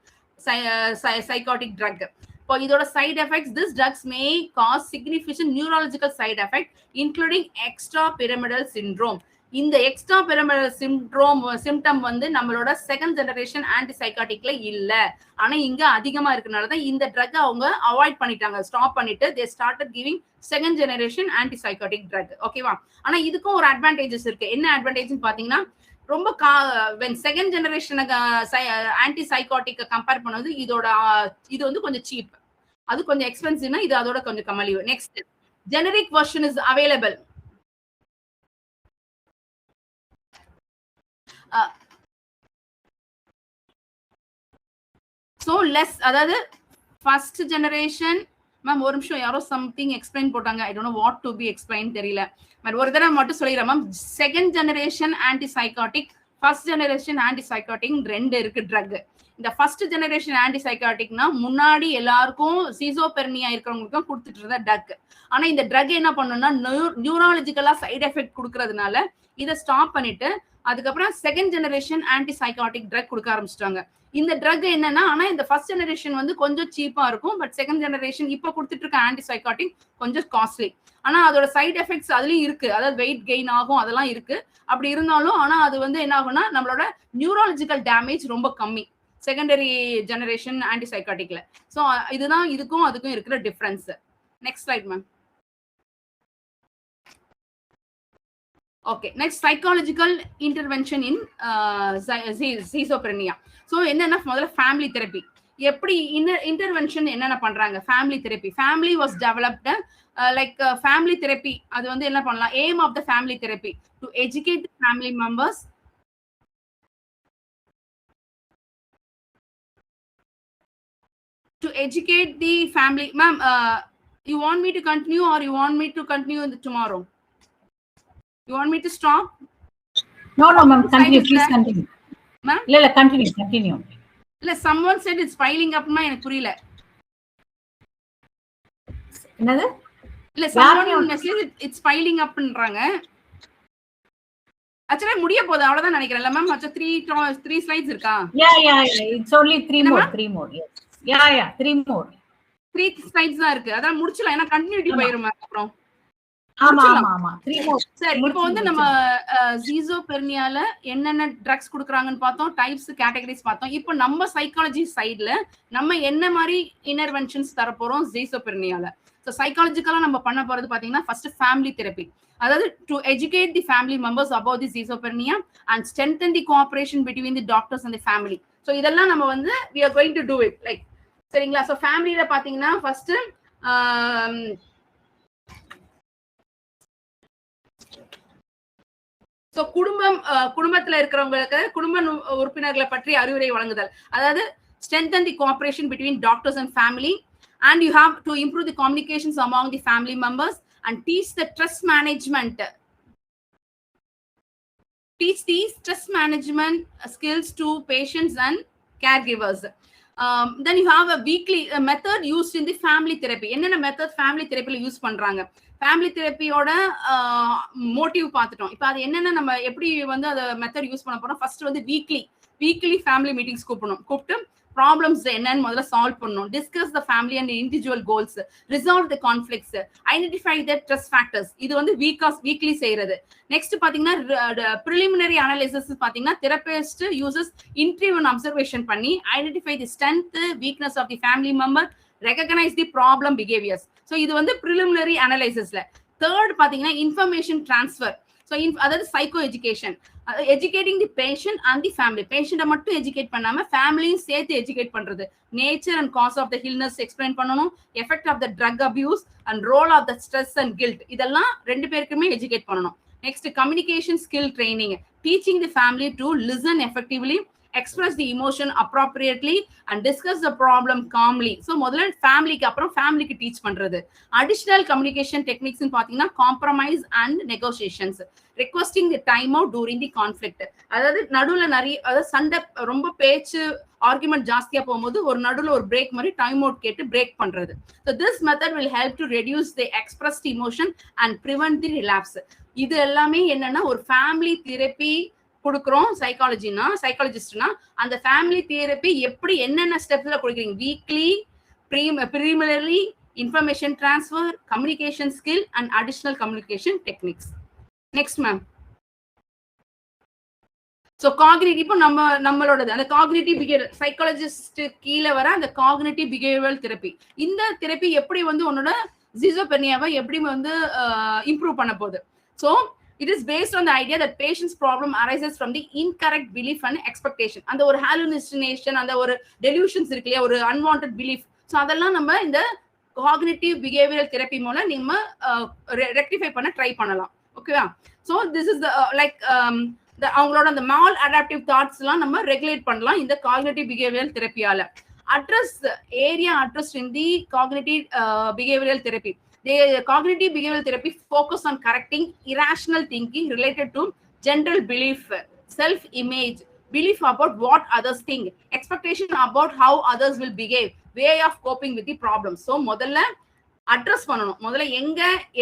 psychotic drug. For இதோட side effects, these drugs may cause significant neurological side effect including extrapyramidal syndrome. இந்த extra pyramidal symptom நம்மளோட second generation ஆன்டிசைகாட்டிக்ல இல்ல, ஆனா இங்க அதிகமா இருக்கனாலதான் இந்த drug அவங்க avoid பண்ணிட்டாங்க, ஸ்டாப் பண்ணிட்டு they started giving second generation antipsychotic drug. ஓகேவா? ஆனா இதுக்கும் ஒரு அட்வான்டேஜஸ் இருக்கு. என்ன அட்வான்டேஜ் பாத்தீங்கன்னா, ரொம்ப செகண்ட் ஜெனரேஷன் ஆன்டிசைகாட்டிக் கம்பேர் பண்ணது இது கொஞ்சம் சீப், அது கொஞ்சம் எக்ஸ்பென்சிவ்னா இது அதோட கொஞ்சம் கம்மலிவு. Next generic version is available. So less, அதாவது ஃபர்ஸ்ட் ஜெனரேஷன் மேம் ஒரு நிமிஷம் யாரோ சம்திங் எக்ஸ்பிளைன் போட்டாங்க, I don't know what to be explain தெரியல. பட் ஒரு தடவை மட்டும் சொல்லிடுறேன் ma'am, second generation antipsychotic, first generation antipsychotic ரெண்டு இருக்கு ட்ரக். இந்த ஃபர்ஸ்ட் ஜெனரேஷன் ஆன்டிசைகாட்டிக்னா முன்னாடி எல்லாருக்கும் ஸ்கிசோஃப்ரெனியா இருக்கிறவங்களுக்கும் கொடுத்துட்டு இருந்த ட்ரக். ஆனா இந்த ட்ரக் என்ன பண்ணுன்னா நியூராலஜிக்கலா சைடு எஃபெக்ட் கொடுக்கறதுனால இதை ஸ்டாப் பண்ணிட்டு அதுக்கப்புறம் செகண்ட் ஜெனரேஷன் ஆன்டிசைகாட்டிக் ட்ரக் கொடுக்க ஆரம்பிச்சிட்டாங்க. இந்த ட்ரக் என்னன்னா, ஆனா இந்த ஃபர்ஸ்ட் ஜெனரேஷன் கொஞ்சம் சீப்பா இருக்கும், பட் செகண்ட் ஜெனரேஷன் இப்ப கொடுத்துட்டு இருக்க ஆன்டிசைகாட்டிக் கொஞ்சம் காஸ்ட்லி. ஆனா அதோட சைட் எஃபெக்ட்ஸ் அதுலயும் இருக்கு, அதாவது வெயிட் கெயின் ஆகும், அதெல்லாம் இருக்கு. அப்படி இருந்தாலும் ஆனா அது என்ன ஆகும்னா நம்மளோட நியூராலஜிக்கல் டேமேஜ் ரொம்ப கம்மி செகண்டரி ஜெனரேஷன் ஆன்டிசைகாட்டிக்ல. ஸோ இதுதான் இதுக்கும் அதுக்கும் இருக்கிற difference. Next slide ma'am. Okay, next psychological intervention in schizophrenia. So என்னன்னா முதல்ல ஃபேமிலி தெரப்பி. எப்படி இன்டர்வென்ஷன் என்னென்ன பண்றாங்க, family therapy. Family was developed like family therapy. அது என்ன பண்ணலாம், aim of the family therapy to educate the family members to educate the family. Ma'am, you want me to continue or you want me to continue tomorrow? You want me to stop? No, ma'am. Continue. Please continue. Ma'am? Continue. Someone said it's piling up. எனக்கு புரியல. என்னது? someone message it's piling up ன்றாங்க. Actually முடிய போகுது அவ்வளவுதான் நினைக்கிறேன்ல ma'am. மற்ற 3 slides இருக்கா? Yeah. It's only 3 more. Yes. Yeah. 3 more. 3 slides தான் இருக்கு. அத முடிச்சலாம். ஏனா கண்டினியூட்டி போயிரும் அப்புறம். ஆமா. 3 more. சரி, இப்போ வந்து நம்ம ஜீசோபெர்னியால என்னென்ன ட்ரக்ஸ் குடுக்குறாங்கன்னு பார்த்தோம், டைப்ஸ், கேட்டகரிஸ் பார்த்தோம். இப்போ நம்ம சைக்காலஜி சைடுல நம்ம என்ன மாதிரி இன்டர்வென்ஷன்ஸ் தர போறோம் ஜீசோபெர்னியால. சோ சைக்காலஜிக்கலா நம்ம பண்ண போறது பாத்தீங்கன்னா ஃபர்ஸ்ட் ஃபேமிலி தெரப்பி. அதாவது to educate the family members about the schizophrenia and strengthen the cooperation between the doctors and the family. So இதெல்லாம் நம்ம வந்து we are going to do it like சரிங்களா. சோ ஃபேமிலில பாத்தீங்கன்னா ஃபர்ஸ்ட் சோ குடும்பத்துல இருக்கிறவங்களுக்கு குடும்ப உறுப்பினர்களை பற்றி அறிவுரை வழங்குதல். அதாவது strengthen the cooperation between doctors and family, and you have to improve the communications among the family members and teach the stress management. Teach these stress management skills to patients and caregivers. Then you have a weekly method used in the family therapy. Enna method family therapy la use பண்றாங்க. Family தெரப்பியோட motive பார்த்துட்டோம். இப்போ அது என்னென்ன நம்ம எப்படி வந்து அதை method use பண்ண போறோம். ஃபர்ஸ்ட் வந்து வீக்லி ஃபேமிலி மீட்டிங்ஸ் கூப்பிட்டு ப்ராப்ளம்ஸ் என்னன்னு முதல்ல சால்வ் பண்ணணும். Discuss the family and individual goals, resolve the conflicts, identify the stress factors. இது வந்து வீக்லி செய்யறது. நெக்ஸ்ட் பாத்தீங்கன்னா ப்ரிலிமினரி அனாலிசிஸ் பாத்தீங்கன்னா therapist uses interview and observation பண்ணி identify the strength, weakness of the family member, recognise the problem behaviours. So இது வந்து preliminary அனலைசிஸ்ல. Third பாத்தீங்கன்னா இன்ஃபர்மேஷன் டிரான்ஸ்ஃபர். ஸோ அதாவது psycho education, educating the patient and the family. பேஷண்ட்டை மட்டும் educate பண்ணாம ஃபேமிலியும் சேர்த்து எஜுகேட் பண்றது. Nature and cause of the illness explain பண்ணணும். Effect of the drug abuse and role of the stress and guilt, இதெல்லாம் 2 பேருக்குமே எஜுகேட் பண்ணணும். Next communication skill training, teaching the family to listen effectively, express the emotion appropriately and discuss the problem calmly. So முதல்ல ஃபேமிலிக்கு அப்புறம் ஃபேமிலிக்கு teach பண்றது. Additional communication techniques பாத்தீங்கன்னா compromise and negotiations, requesting the time out during the conflict. அதாவது நடுவுல அதாவது சண்டை ரொம்ப பேச்சு ஆர்குமெண்ட் ஜாஸ்தியா போகும்போது ஒரு நடுவுல ஒரு பிரேக் மாதிரி டைம் அவுட் கேட்டு பிரேக் பண்றது. So this method will help to reduce the expressed emotion and prevent the relapse. இது எல்லாமே என்னன்னா ஒரு ஃபேமிலி தெரப்பி கொடுக்குறோம். சைக்காலஜிஸ்ட்னா அந்த ஃபேமிலி தெரப்பி எப்படி என்னென்ன ஸ்டெப்ஸ்ல கொடுக்குறீங்க. Weekly, preliminary, information transfer, communication skill and additional communication techniques. Next ma'am. So cognitive இப்போ நம்மளோடது அந்த காக்னிட்டிவ் பிஹேவியர் சைக்காலஜிஸ்ட் கீழே வர அந்த காக்னிட்டிவ் பிஹேவியரல் தெரப்பி. இந்த தெரப்பி எப்படி வந்து உன்னோட ஸ்கிசோஃப்ரெனியாவை எப்படி வந்து இம்ப்ரூவ் பண்ண போகுது. So it is based on the idea that patient's problem arises from the incorrect belief and expectation. அந்த ஒரு hallucination, அந்த ஒரு delusions இருக்கு இல்லையா, ஒரு unwanted belief. ஸோ அதெல்லாம் நம்ம இந்த cognitive behavioral therapy மூலம் நம்ம ரெக்டிஃபை பண்ண ட்ரை பண்ணலாம். ஓகேவா. ஸோ திஸ் இஸ் லைக் அவங்களோட அந்த mal adaptive தாட்ஸ் எல்லாம் நம்ம ரெகுலேட் பண்ணலாம் இந்த cognitive behavioral therapyயால. Address area addressed in the cognitive behavioral therapy. The cognitive behavioral therapy focus on correcting irrational thinking related to general belief, self-image, belief about what others think, expectation about how others will behave, way of coping with the problem. So முதல்ல address பண்ணணும். முதல்ல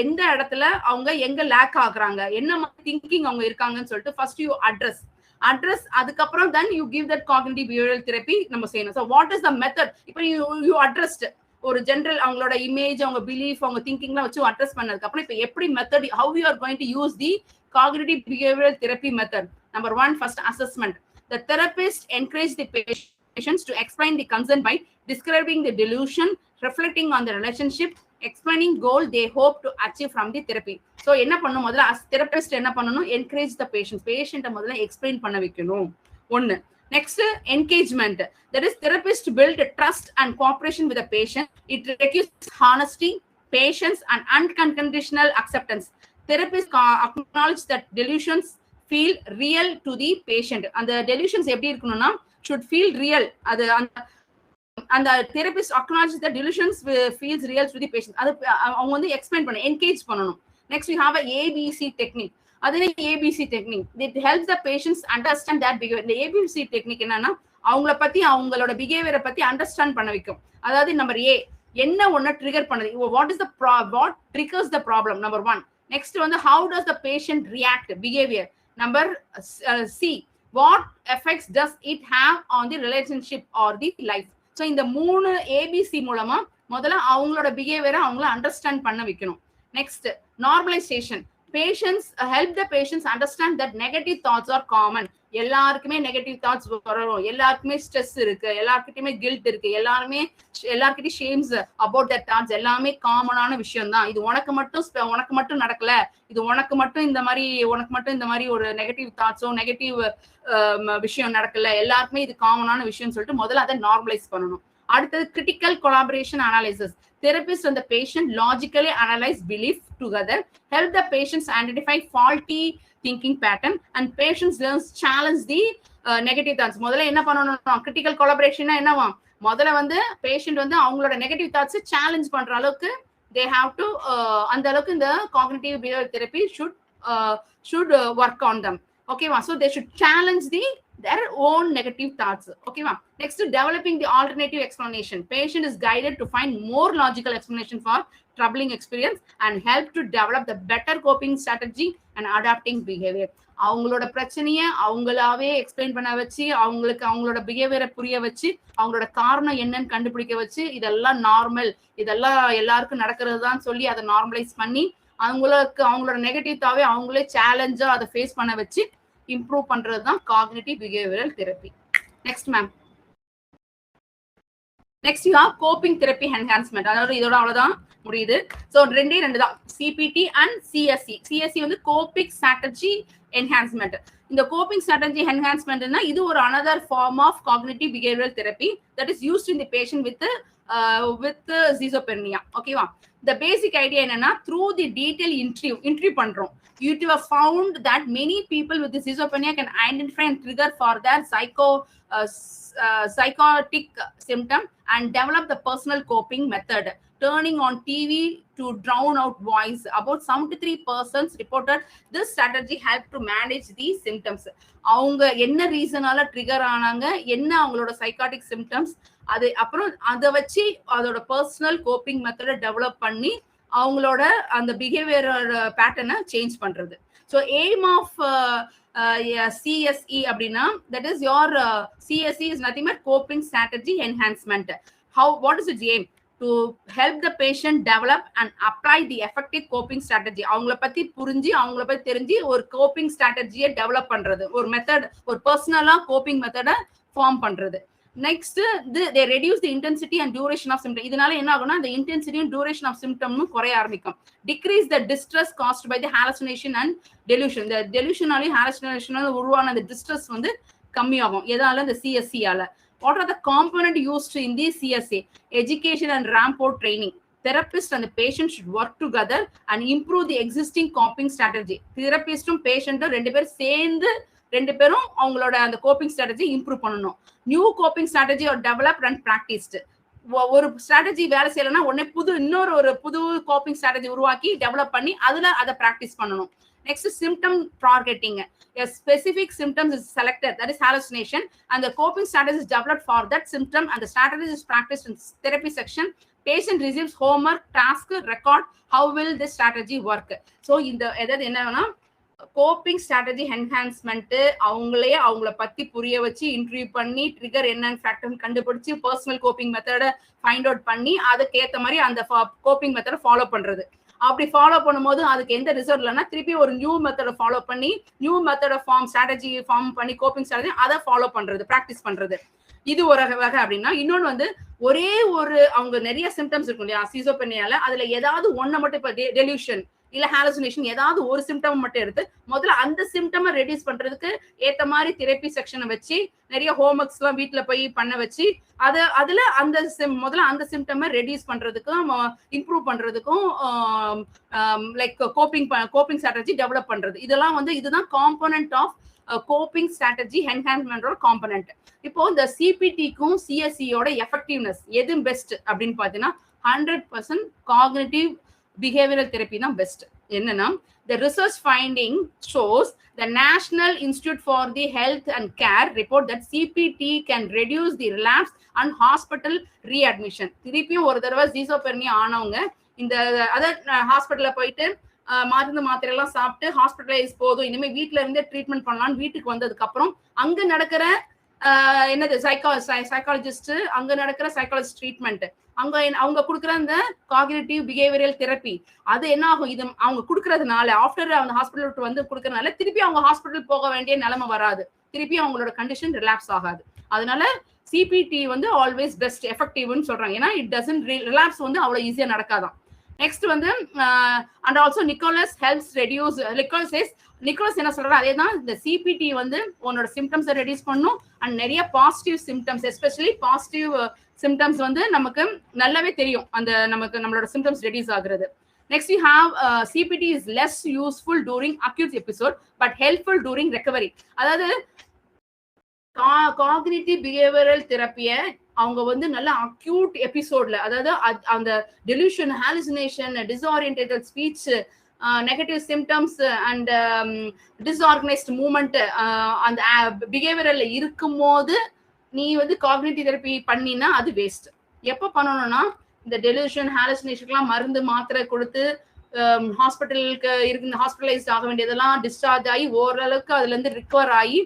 எந்த இடத்துல அவங்க எங்க லேக் ஆகுறாங்க, என்ன thinking அவங்க இருக்காங்கன்னு சொல்லிட்டு ஃபர்ஸ்ட் யூ அட்ரஸ். அதுக்கப்புறம் then you give that cognitive behavioral therapy நம்ம செய்யணும். So what is the method? இப்போ you addressed ஒரு ஜெனரல் அவங்களோட இமேஜ், அவங்க பிலீஃப், அவங்க திங்கிங்லாம் வச்சு அட்ரஸ் பண்ணதுக்கு அப்புறம் இப்போ எப்படி method, how you are going to use the cognitive behavioural therapy method. Number 1, first assessment. The therapist encourage the patients to explain the concern by describing the delusion, reflecting on the relationship, explaining goal they hope to achieve from the therapy. So என்ன பண்ணணும், முதல்ல therapist என்ன பண்ணணும், encourage the பேஷண்ட்டை முதல்ல explain பண்ண வைக்கணும். ஒன்று. Next, engagement. That is, therapist build trust and cooperation with the patient. It requires honesty, patience, and unconditional acceptance. Therapist acknowledge that delusions feel real to the patient. And the delusions எப்படி இருக்கணும்னா should feel real. அது அந்த therapist acknowledge the delusions feels real to the patient. அது அவங்க வந்து explain பண்ணணும், engage பண்ணணும். Next we have ABC technique. அது ABC technique, it helps the patients understand that behaviour. இந்த ஏபிசி டெக்னிக் என்னன்னா அவங்கள பத்தி அவங்களோட பிஹேவியரை பத்தி அண்டர்ஸ்டாண்ட் பண்ண வைக்கும். அதாவது நம்பர் ஏ என்ன ஒண்ணு ட்ரிகர் பண்ணுது, what is the what triggers the problem, number 1. Next வந்து how does the patient react behaviour, number C what effects does it have on the relationship or the life. So இந்த 3 ABC மூலமா முதல்ல அவங்களோட பிஹேவியரை அவங்கள understand பண்ண வைக்கணும். Next normalisation, patients help the patients understand that negative thoughts are common. எல்லாருக்குமே negative thoughts வரும், எல்லாருக்குமே ஸ்ட்ரெஸ் இருக்கு, எல்லாருக்கிட்டையுமே கில்ட் இருக்கு, எல்லாருக்கிட்டையும் ஷேம்ஸ் அபவுட் தட் தாட்ஸ், எல்லாமே காமனான விஷயம் தான். இது உனக்கு மட்டும் நடக்கல, இது உனக்கு மட்டும் இந்த மாதிரி ஒரு நெகட்டிவ் தாட்ஸோ நெகட்டிவ் விஷயம் நடக்கல, எல்லாருக்குமே இது காமனான விஷயம் சொல்லிட்டு முதல்ல அதை நார்மலைஸ் பண்ணணும். அடுத்தது critical collaboration analysis. Therapist and the patient logically analyze belief together, help the patients identify faulty thinking pattern, and patients learns challenge the negative thoughts. முதல்ல என்ன பண்ணணும், கிரிட்டிக்கல் கொலாபரேஷன்னா என்னவா, முதல்ல வந்து பேஷண்ட் வந்து அவங்களோட நெகட்டிவ் தாட்ஸ் சேலஞ்ச் பண்ற அளவுக்கு they have to அந்த அளவுக்கு இந்த cognitive behavioral therapy should work on them. Okay va, so they should challenge their own negative thoughts. Okay va. Next, developing the alternative explanation. Patient is guided to find more logical explanation for troubling experience and help to develop the better coping strategy and adapting behavior. அவங்களோட பிரச்சனையை அவங்களாவே explain பண்ண வச்சு அவங்களோட பிஹேவியரை புரிய வச்சு அவங்களோட காரணம் என்னன்னு கண்டுபிடிக்க வச்சு இதெல்லாம் நார்மல், இதெல்லாம் எல்லாருக்கும் நடக்கிறது தான் சொல்லி அதை நார்மலைஸ் பண்ணி அவங்களோட நெகட்டிவ் தாவே அவங்களே சேலஞ்சா அதை ஃபேஸ் பண்ண வச்சு இம்ப்ரூவ் பண்றது தான் cognitive behavioural therapy. Next ma'am, next you have coping therapy enhancement. அதாவது இதோட அவ்வளவுதான் முடியுது. ஸோ ரெண்டு தான், சிபிடி அண்ட் சிஎஸ்சி. சிஎஸ்சி வந்து கோப்பிங் ஸ்ட்ராட்டஜி என்ஹான்ஸ்மெண்ட். இந்த கோப்பிங் ஸ்ட்ராட்டஜி என்ஹான்ஸ்மெண்ட்னா இது ஒரு another form of cognitive behavioural therapy that is used in the patient with schizophrenia. ஓகேவா. the basic idea என்னன்னா through the detail interview பண்றோம். You have found that many people with schizophrenia can identify and trigger for their psychotic symptom and develop the personal coping method, turning on TV to drown out voice. About 73% reported this strategy helped to manage these symptoms. அவங்க என்ன ரீசனால trigger ஆனாங்க, என்ன அவங்களோட psychotic symptoms, அது அப்புறம் அதை வச்சு அதோட பர்சனல் கோப்பிங் மெத்தடை டெவலப் பண்ணி அவங்களோட அந்த பிஹேவியர் பேட்டர்னை சேஞ்ச் பண்றது. ஸோ எய்ம் ஆஃப் CSE அப்படின்னா that is your CSE is nothing but coping strategy enhancement. What is its aim? To help the patient develop and apply the effective coping strategy. அவங்கள பத்தி புரிஞ்சு அவங்கள பத்தி தெரிஞ்சு ஒரு கோப்பிங் ஸ்ட்ராட்டஜியை டெவலப் பண்றது, ஒரு மெத்தட், ஒரு பர்சனலா கோப்பிங் மெத்தடை ஃபார்ம் பண்றது. Next they reduce the intensity and duration of symptom. இதனால என்ன ஆகும்னா the intensity and duration of symptomம் குறைய ஆரம்பிக்கும். Decrease the distress caused by the hallucination and delusion. The delusionally hallucination உருவான அந்த distress வந்து கம்மியாகும். எதால? இந்த CSC ஆல. What are the components used in the CSA? Education and rapport training. Therapist and the patient should work together and improve the existing coping strategy. Therapist-um patient-um ரெண்டு பேரும் அவங்களோட அந்த கோப்பிங் ஸ்ட்ராட்டஜி இம்ப்ரூவ் பண்ணணும். New coping strategy ஒரு developed and practised. ஒரு strategy வேலை செய்யலைன்னா உடனே இன்னொரு புது கோப்பிங் ஸ்ட்ராட்டஜி உருவாக்கி டெவலப் பண்ணி அதை ப்ராக்டிஸ் பண்ணணும். Next is symptom targeting. A specific symptom is selected, that is hallucination, and the coping strategy is developed for that symptom, and the strategy is practiced in therapy section. Patient receives homework, task, record, how will this strategy work. So எதாவது என்னன்னா coping strategy enhancement, அவங்கள பத்தி புரிய வச்சு interview பண்ணி trigger என்னன்னு factor கண்டுபிடிச்சு personal coping மெத்தடை ஃபைண்ட் அவுட் பண்ணி அதுக்கு ஏற்ற மாதிரி அந்த கோப்பிங் மெத்தடை ஃபாலோ பண்றது. அப்படி ஃபாலோ பண்ணும்போது அதுக்கு எந்த ரிசல்ட் இல்லைன்னா திருப்பி ஒரு நியூ மெத்தடை ஃபாலோ பண்ணி நியூ மெத்தடை ஸ்ட்ராட்டஜி ஃபார்ம் பண்ணி கோப்பிங் ஸ்ட்ராட்டஜி அதை ஃபாலோ பண்றது, ப்ராக்டிஸ் பண்றது. இது ஒரு வகை அப்படின்னா, இன்னொன்று வந்து ஒரே ஒரு அவங்க நிறைய சிம்டம்ஸ் இருக்கும் இல்லையா schizophreniaல, அதுல ஏதாவது ஒன்றை மட்டும் இப்போ டெலியூஷன் இல்ல ஹாலுசினேஷன் ஏதாவது ஒரு சிம்டம் மட்டும் எடுத்து முதல்ல அந்த சிம்டமை ரெடியூஸ் பண்றதுக்கு ஏத்த மாதிரி தெரப்பி செக்ஷனை வச்சு நிறைய ஹோம்ஒர்க்ஸ் எல்லாம் வீட்டுல போய் பண்ண வச்சு அதுல முதல்ல அந்த சிம்டமை ரெடியூஸ் பண்றதுக்கும் இம்ப்ரூவ் பண்றதுக்கும் லைக் கோப்பிங் ஸ்ட்ராட்டஜி டெவலப் பண்றது. இதெல்லாம் வந்து இதுதான் காம்போனன்ட் ஆஃப் கோப்பிங் ஸ்ட்ராட்டஜி என்ஹான்ஸ்மெண்டோட காம்பனன்ட். இப்போ இந்த சிபிடிக்கும் சிஎஸ்சியோட எஃபெக்டிவ்னஸ் எது பெஸ்ட் அப்படின்னு பார்த்தீங்கன்னா 100% காக்னிட்டிவ் பிஹேவியரல் தெரப்பி தான் பெஸ்ட். என்னன்னா the research finding shows the National Institute for the Health and Care report that CPT can reduce the relapse and hospital readmission. திருப்பியும் ஒரு தடவை ஜீசோபெர்னியா ஆனவங்க இந்த ஹாஸ்பிட்டல்ல போயிட்டு மருந்து மாத்திரை எல்லாம் சாப்பிட்டு ஹாஸ்பிட்டலைஸ் போதும், இனிமே வீட்டுல இருந்தே ட்ரீட்மெண்ட் பண்ணலாம்னு வீட்டுக்கு வந்ததுக்கு அப்புறம் அங்க நடக்கிற என்னது சைக்காலஜிஸ்ட், அங்க நடக்கிற சைக்காலஜிஸ்ட் ட்ரீட்மெண்ட், அவங்க கொடுக்குற அந்த காக்னிட்டிவ் பிஹேவியரல் தெரப்பி அது என்ன ஆகும், இது அவங்க கொடுக்கறதுனால ஆஃப்டர் அந்த ஹாஸ்பிட்டல் விட்டு வந்து கொடுக்கறதுனால திருப்பி அவங்க ஹாஸ்பிட்டல் போக வேண்டிய நிலைமை வராது, திருப்பி அவங்களோட கண்டிஷன் ரிலாப்ஸ் ஆகாது. அதனால சிபிடி வந்து ஆல்வேஸ் பெஸ்ட் எஃபெக்டிவ்னு சொல்றாங்க. ஏன்னா இட் டசன்ட் ரிலாப்ஸ் வந்து அவ்வளவு ஈஸியா நடக்காதான். நெக்ஸ்ட் வந்து and also Nicholas helps reduce. Nicholas என்ன சொல்றாரு அதே தான், இந்த சிபிடி வந்து உன்னோட சிம்டம்ஸை ரெடியூஸ் பண்ணும் அண்ட் நிறைய positive symptoms, especially positive symptoms வந்து நமக்கு நல்லாவே தெரியும் அந்த நம்மளோட சிம்டம்ஸ் ரெடியூஸ் ஆகுறது. Next you have CBT is less useful during acute episode but helpful during recovery. அதாவது காக்னிட்டிவ் பிஹேவியரல் தெரப்பியை அவங்க வந்து நல்ல அக்யூட் எபிசோட்ல, அதாவது அந்த delusion, hallucination, disorientated speech, negative symptoms and disorganised movement அந்த பிஹேவியரல்ல இருக்கும் போது நீ வந்து காக்னிட்டிவ் தெரப்பி பண்ணினா அது வேஸ்ட். எப்போ பண்ணணும்னா இந்த டெலியூஷன் ஹாலுசினேஷன்லாம் மருந்து மாத்திரை கொடுத்து ஹாஸ்பிட்டலுக்கு இருக்கு ஹாஸ்பிட்டலைஸ்ட் ஆக வேண்டியதெல்லாம் டிஸ்சார்ஜ் ஆகி ஓரளவுக்கு அதுல இருந்து ரிகவர் ஆகி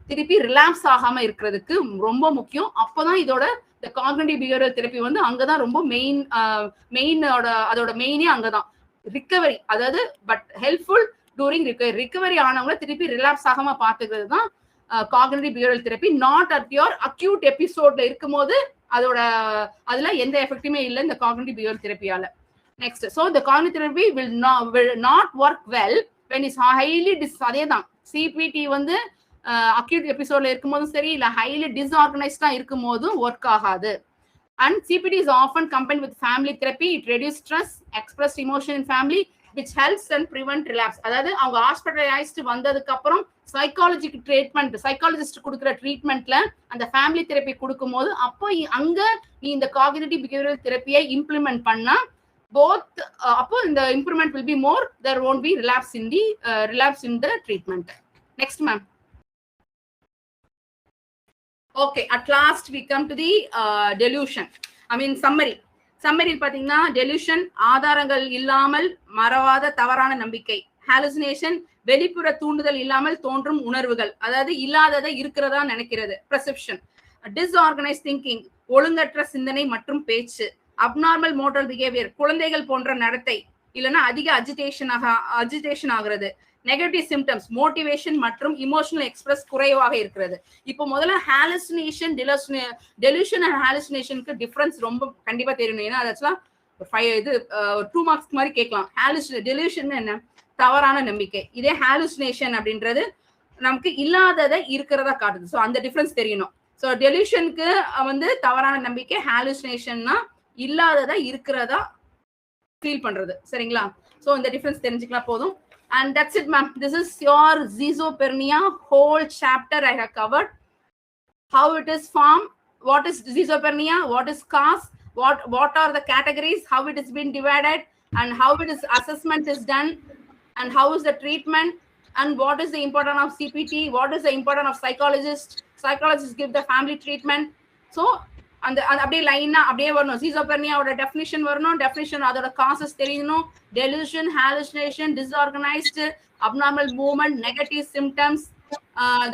திருப்பி ரிலாப்ஸ் ஆகாம இருக்கிறதுக்கு ரொம்ப முக்கியம். அப்போதான் இதோட இந்த காக்னிட்டிவ் பிஹேவியரல் தெரப்பி வந்து அங்கதான் ரொம்ப அதோட மெயினே அங்கதான் ரிகவரி. அதாவது பட் ஹெல்ப்ஃபுல் டூரிங் ரிகவரி ஆனவங்கள திருப்பி ரிலாப்ஸ் ஆகாம பாத்துக்கிறது தான் cognitive behavioural therapy. Not at your acute எபிசோட்ல இருக்கும்போது அதுல எந்த எஃபெக்ட்டுமே இல்லை இந்த காக்னிட்டிவ் பிஹேவியரல் தெரப்பியால. Next, so the cognitive therapy will not work well when is highly அதேதான் சிபிடி வந்து அக்யூட் எபிசோட்ல இருக்கும்போதும் சரி இல்ல ஹைலி டிஸ்ஆர்கனைஸ்டா இருக்கும் போதும் ஒர்க் ஆகாது. And CPT is often combined with family therapy. It reduces stress, expressed emotion in family, which helps and prevent relapse. அதாவது அவங்க ஹாஸ்பிட்டலைஸ்ட் வந்ததுக்கு அப்புறம் சைக்காலஜிக்கு ட்ரீட்மெண்ட், சைக்காலஜிஸ்ட் கொடுக்குற ட்ரீட்மெண்ட்ல அந்த ஃபேமிலி தெரப்பி கொடுக்கும் போது அப்போ அங்க நீ இந்த காக்னிட்டிவ் பிஹேவியரல் தெரப்பியை இம்ப்ளிமெண்ட் பண்ணா both அப்போ இந்த improvement will be more, there won't be relapse in the treatment. Next ma'am. Okay, at last we come to the delusion. I mean summary பாத்தீங்கன்னா delusion ஆதாரங்கள் இல்லாமல் மறவாத தவறான நம்பிக்கை, hallucination வெளிப்புற தூண்டுதல் இல்லாமல் தோன்றும் உணர்வுகள், அதாவது இல்லாததை இருக்கிறதா நினைக்கிறது, perception, disorganized thinking ஒழுங்கற்ற சிந்தனை மற்றும் பேச்சு, abnormal motor behavior குழந்தைகள் போன்ற நடத்தை இல்லைன்னா அதிக அஜிடேஷன் ஆகிறது, நெகட்டிவ் சிம்டம்ஸ் மோட்டிவேஷன் மற்றும் இமோஷனல் எக்ஸ்பிரஸ் குறைவாக இருக்கிறது. இப்போ முதல்ல ஹாலுசினேஷன், டெலியூஷன் அண்ட் ஹாலுசினேஷனுக்கு டிஃபரன்ஸ் ரொம்ப கண்டிப்பா தெரியணும். ஏன்னா அதெல்லாம் 2 மார்க்ஸ் மாதிரி கேட்கலாம். டெலியூஷன் என்ன, தவறான நம்பிக்கை. இதே ஹாலுசினேஷன் அப்படின்றது நமக்கு இல்லாததை இருக்கிறதா காட்டுது. ஸோ அந்த டிஃபரன்ஸ் தெரியணும். ஸோ டெலியூஷனுக்கு வந்து தவறான நம்பிக்கை, ஹாலுசினேஷன்னா இல்லாததை இருக்கிறதா ஃபீல் பண்றது. சரிங்களா? ஸோ இந்த டிஃபரன்ஸ் தெரிஞ்சுக்கலாம் போதும். And that's it ma'am, this is your schizophrenia whole chapter I have covered. How it is formed, what is schizophrenia, what is cause, what are the categories, how it is been divided, and how it is assessment is done, and how is the treatment, and what is the importance of CPT, what is the importance of psychologists give the family treatment. So அந்த அப்படியே லைனா அப்படியே வரணும். schizophreniaவோட definition வரணும், definition அதோட causes தெரியணும், delusion, hallucination, disorganised, abnormal movement, negative symptoms,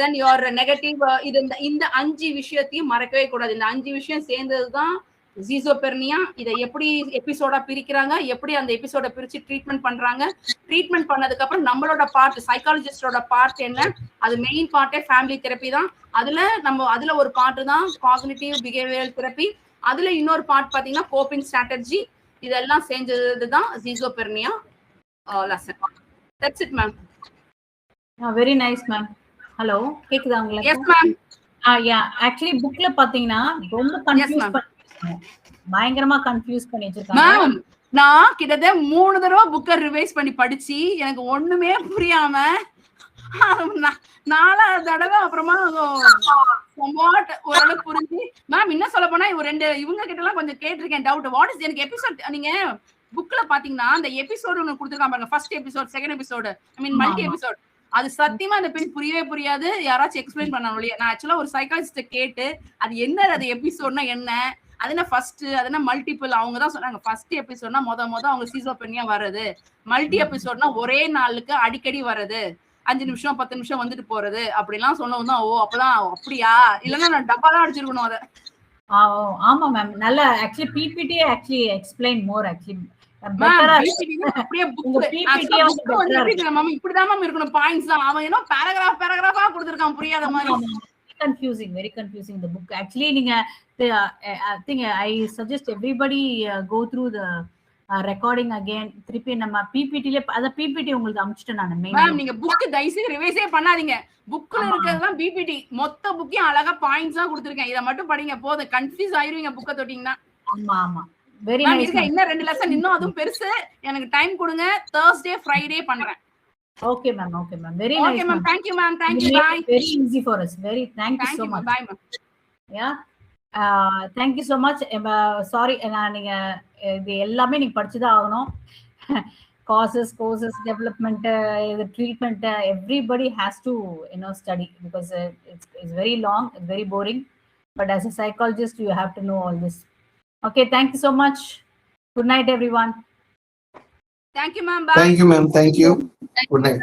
then your negative, இது இந்த 5 விஷயத்தையும் மறக்கவே கூடாது. இந்த 5 விஷயம் சேர்ந்ததுதான் schizophrenia. இதை எப்படி எபிசோடா பிரிக்கிறாங்க, எப்படி அந்த எபிசோட பிரிச்சு ட்ரீட்மெண்ட் பண்றாங்க, ட்ரீட்மெண்ட் பண்ணதுக்கு அப்புறம் நம்மளோட பார்ட், சைக்காலஜிஸ்டோட பார்ட் என்ன, அது மெயின் பார்ட்டே ஃபேமிலி தெரப்பி தான். அதுல ஒரு பார்ட் தான் காக்னிட்டிவ் பிஹேவியரல் தெரப்பி, அதுல இன்னொரு பார்ட் பாத்தீங்கன்னா கோப்பிங் ஸ்ட்ராட்டஜி. இதெல்லாம் செஞ்சதுதான் schizophrenia lesson. That's it ma'am. Very nice ma'am. Hello, கேக்குதா உங்களுக்கு? Yes ma'am. Yeah, actually bookல பாத்தீங்கன்னா ரொம்ப கன்ஃபியூஸ் பயங்கரமா கன்ஃபியூஸ் பண்ணி வச்சிருக்காங்க மேம். நான் கிட்டத்தட்ட 3 தடவை புக்கை ரிவைஸ் பண்ணி படிச்சு எனக்கு ஒண்ணுமே புரியாம 4வது தடவை அப்புறமா ஓரளவுக்கு புரிஞ்சு மேம் என்ன சொல்ல போனா இவங்க கிட்ட எல்லாம் கொஞ்சம் கேட்டிருக்கேன் டவுட். வாட் இஸ் எனக்கு எபிசோட் நீங்க புக்ல பாத்தீங்கன்னா அந்த எபிசோடு ஒண்ணு கொடுத்துருக்காங்க பாருங்க, ஃபர்ஸ்ட் எபிசோட், செகண்ட் எபிசோடு, ஐ மீன் மல்டி எபிசோட். அது சத்தியமா அந்த பெண் புரியவே புரியாது, யாராச்சும் எக்ஸ்பிளைன் பண்ணணும் இல்லையா. நான் ஆக்சுவலா ஒரு சைக்காலஜிஸ்ட கேட்டு அது என்ன, அது எபிசோட்னா என்ன, அது என்ன ஃபர்ஸ்ட், அது என்ன மல்டிபிள், அவங்க தான் சொன்னாங்க ஃபர்ஸ்ட் எபிசோட்னா மொத அவங்க சீசோபெனியா வர்றது, மல்டி எபிசோட்னா ஒரே நாளுக்கு அடிக்கடி வர்றது, 5 நிமிஷம் 10 நிமிஷம் வந்துட்டு போறது அப்படிலாம் சொன்னோம் தான். ஓ அப்பதான் அப்படியா, இல்லன்னா நான் டப்பா தான் அடிச்சிருக்கணும் அத. ஆமா மேம், நல்ல ஆக்சுவலி பிபிடி ஆக்சுவலி எக்ஸ்பிளைன் மோர் ஆக்சுவலி இப்படிதான் மேம் இருக்கணும் பாயிண்ட்ஸ் தான். அவன் ஏதோ பேராகிராஃபா கொடுத்திருக்கான் புரியாத மாதிரி. very confusing the book actually. நீங்க I think I suggest everybody go through the recording again. திருப்பி நம்ம பிபிடி ல அத பிபிடி உங்களுக்கு அனுப்பிச்சிட்டேன் நான். மேம் நீங்க புக் தைசி ரிவைஸே பண்ணாதீங்க, புக்ல இருக்கிறதுலாம் பிபிடி மொத்த புக்கையும் அழகா பாயிண்ட்ஸா கொடுத்திருக்கேன், இத மட்டும் படிங்க போதும். கன்ஃபியூஸ் ஆயிருவீங்க புக்க தொட்டிங்கன்னா. ஆமா வெரி நைஸ். இன்னும் 2 லெசன் இன்னும் அதுவும் பெருசு, எனக்கு டைம் கொடுங்க, Thursday Friday பண்றேன். Okay ma'am, very nice. Okay ma'am, thank you ma'am, thank you, bye. Very easy for us, thank you so much. Bye ma'am. Yeah, thank you so much. Sorry நீங்க இது எல்லாமே நீங்க படிச்சுதான் ஆகணும். courses development, the treatment, everybody has to study because it's very long, it's very boring, but as a psychologist you have to know all this. Okay, thank you so much. Good night everyone. Thank you ma'am, bye. Thank you ma'am, thank you. Good night.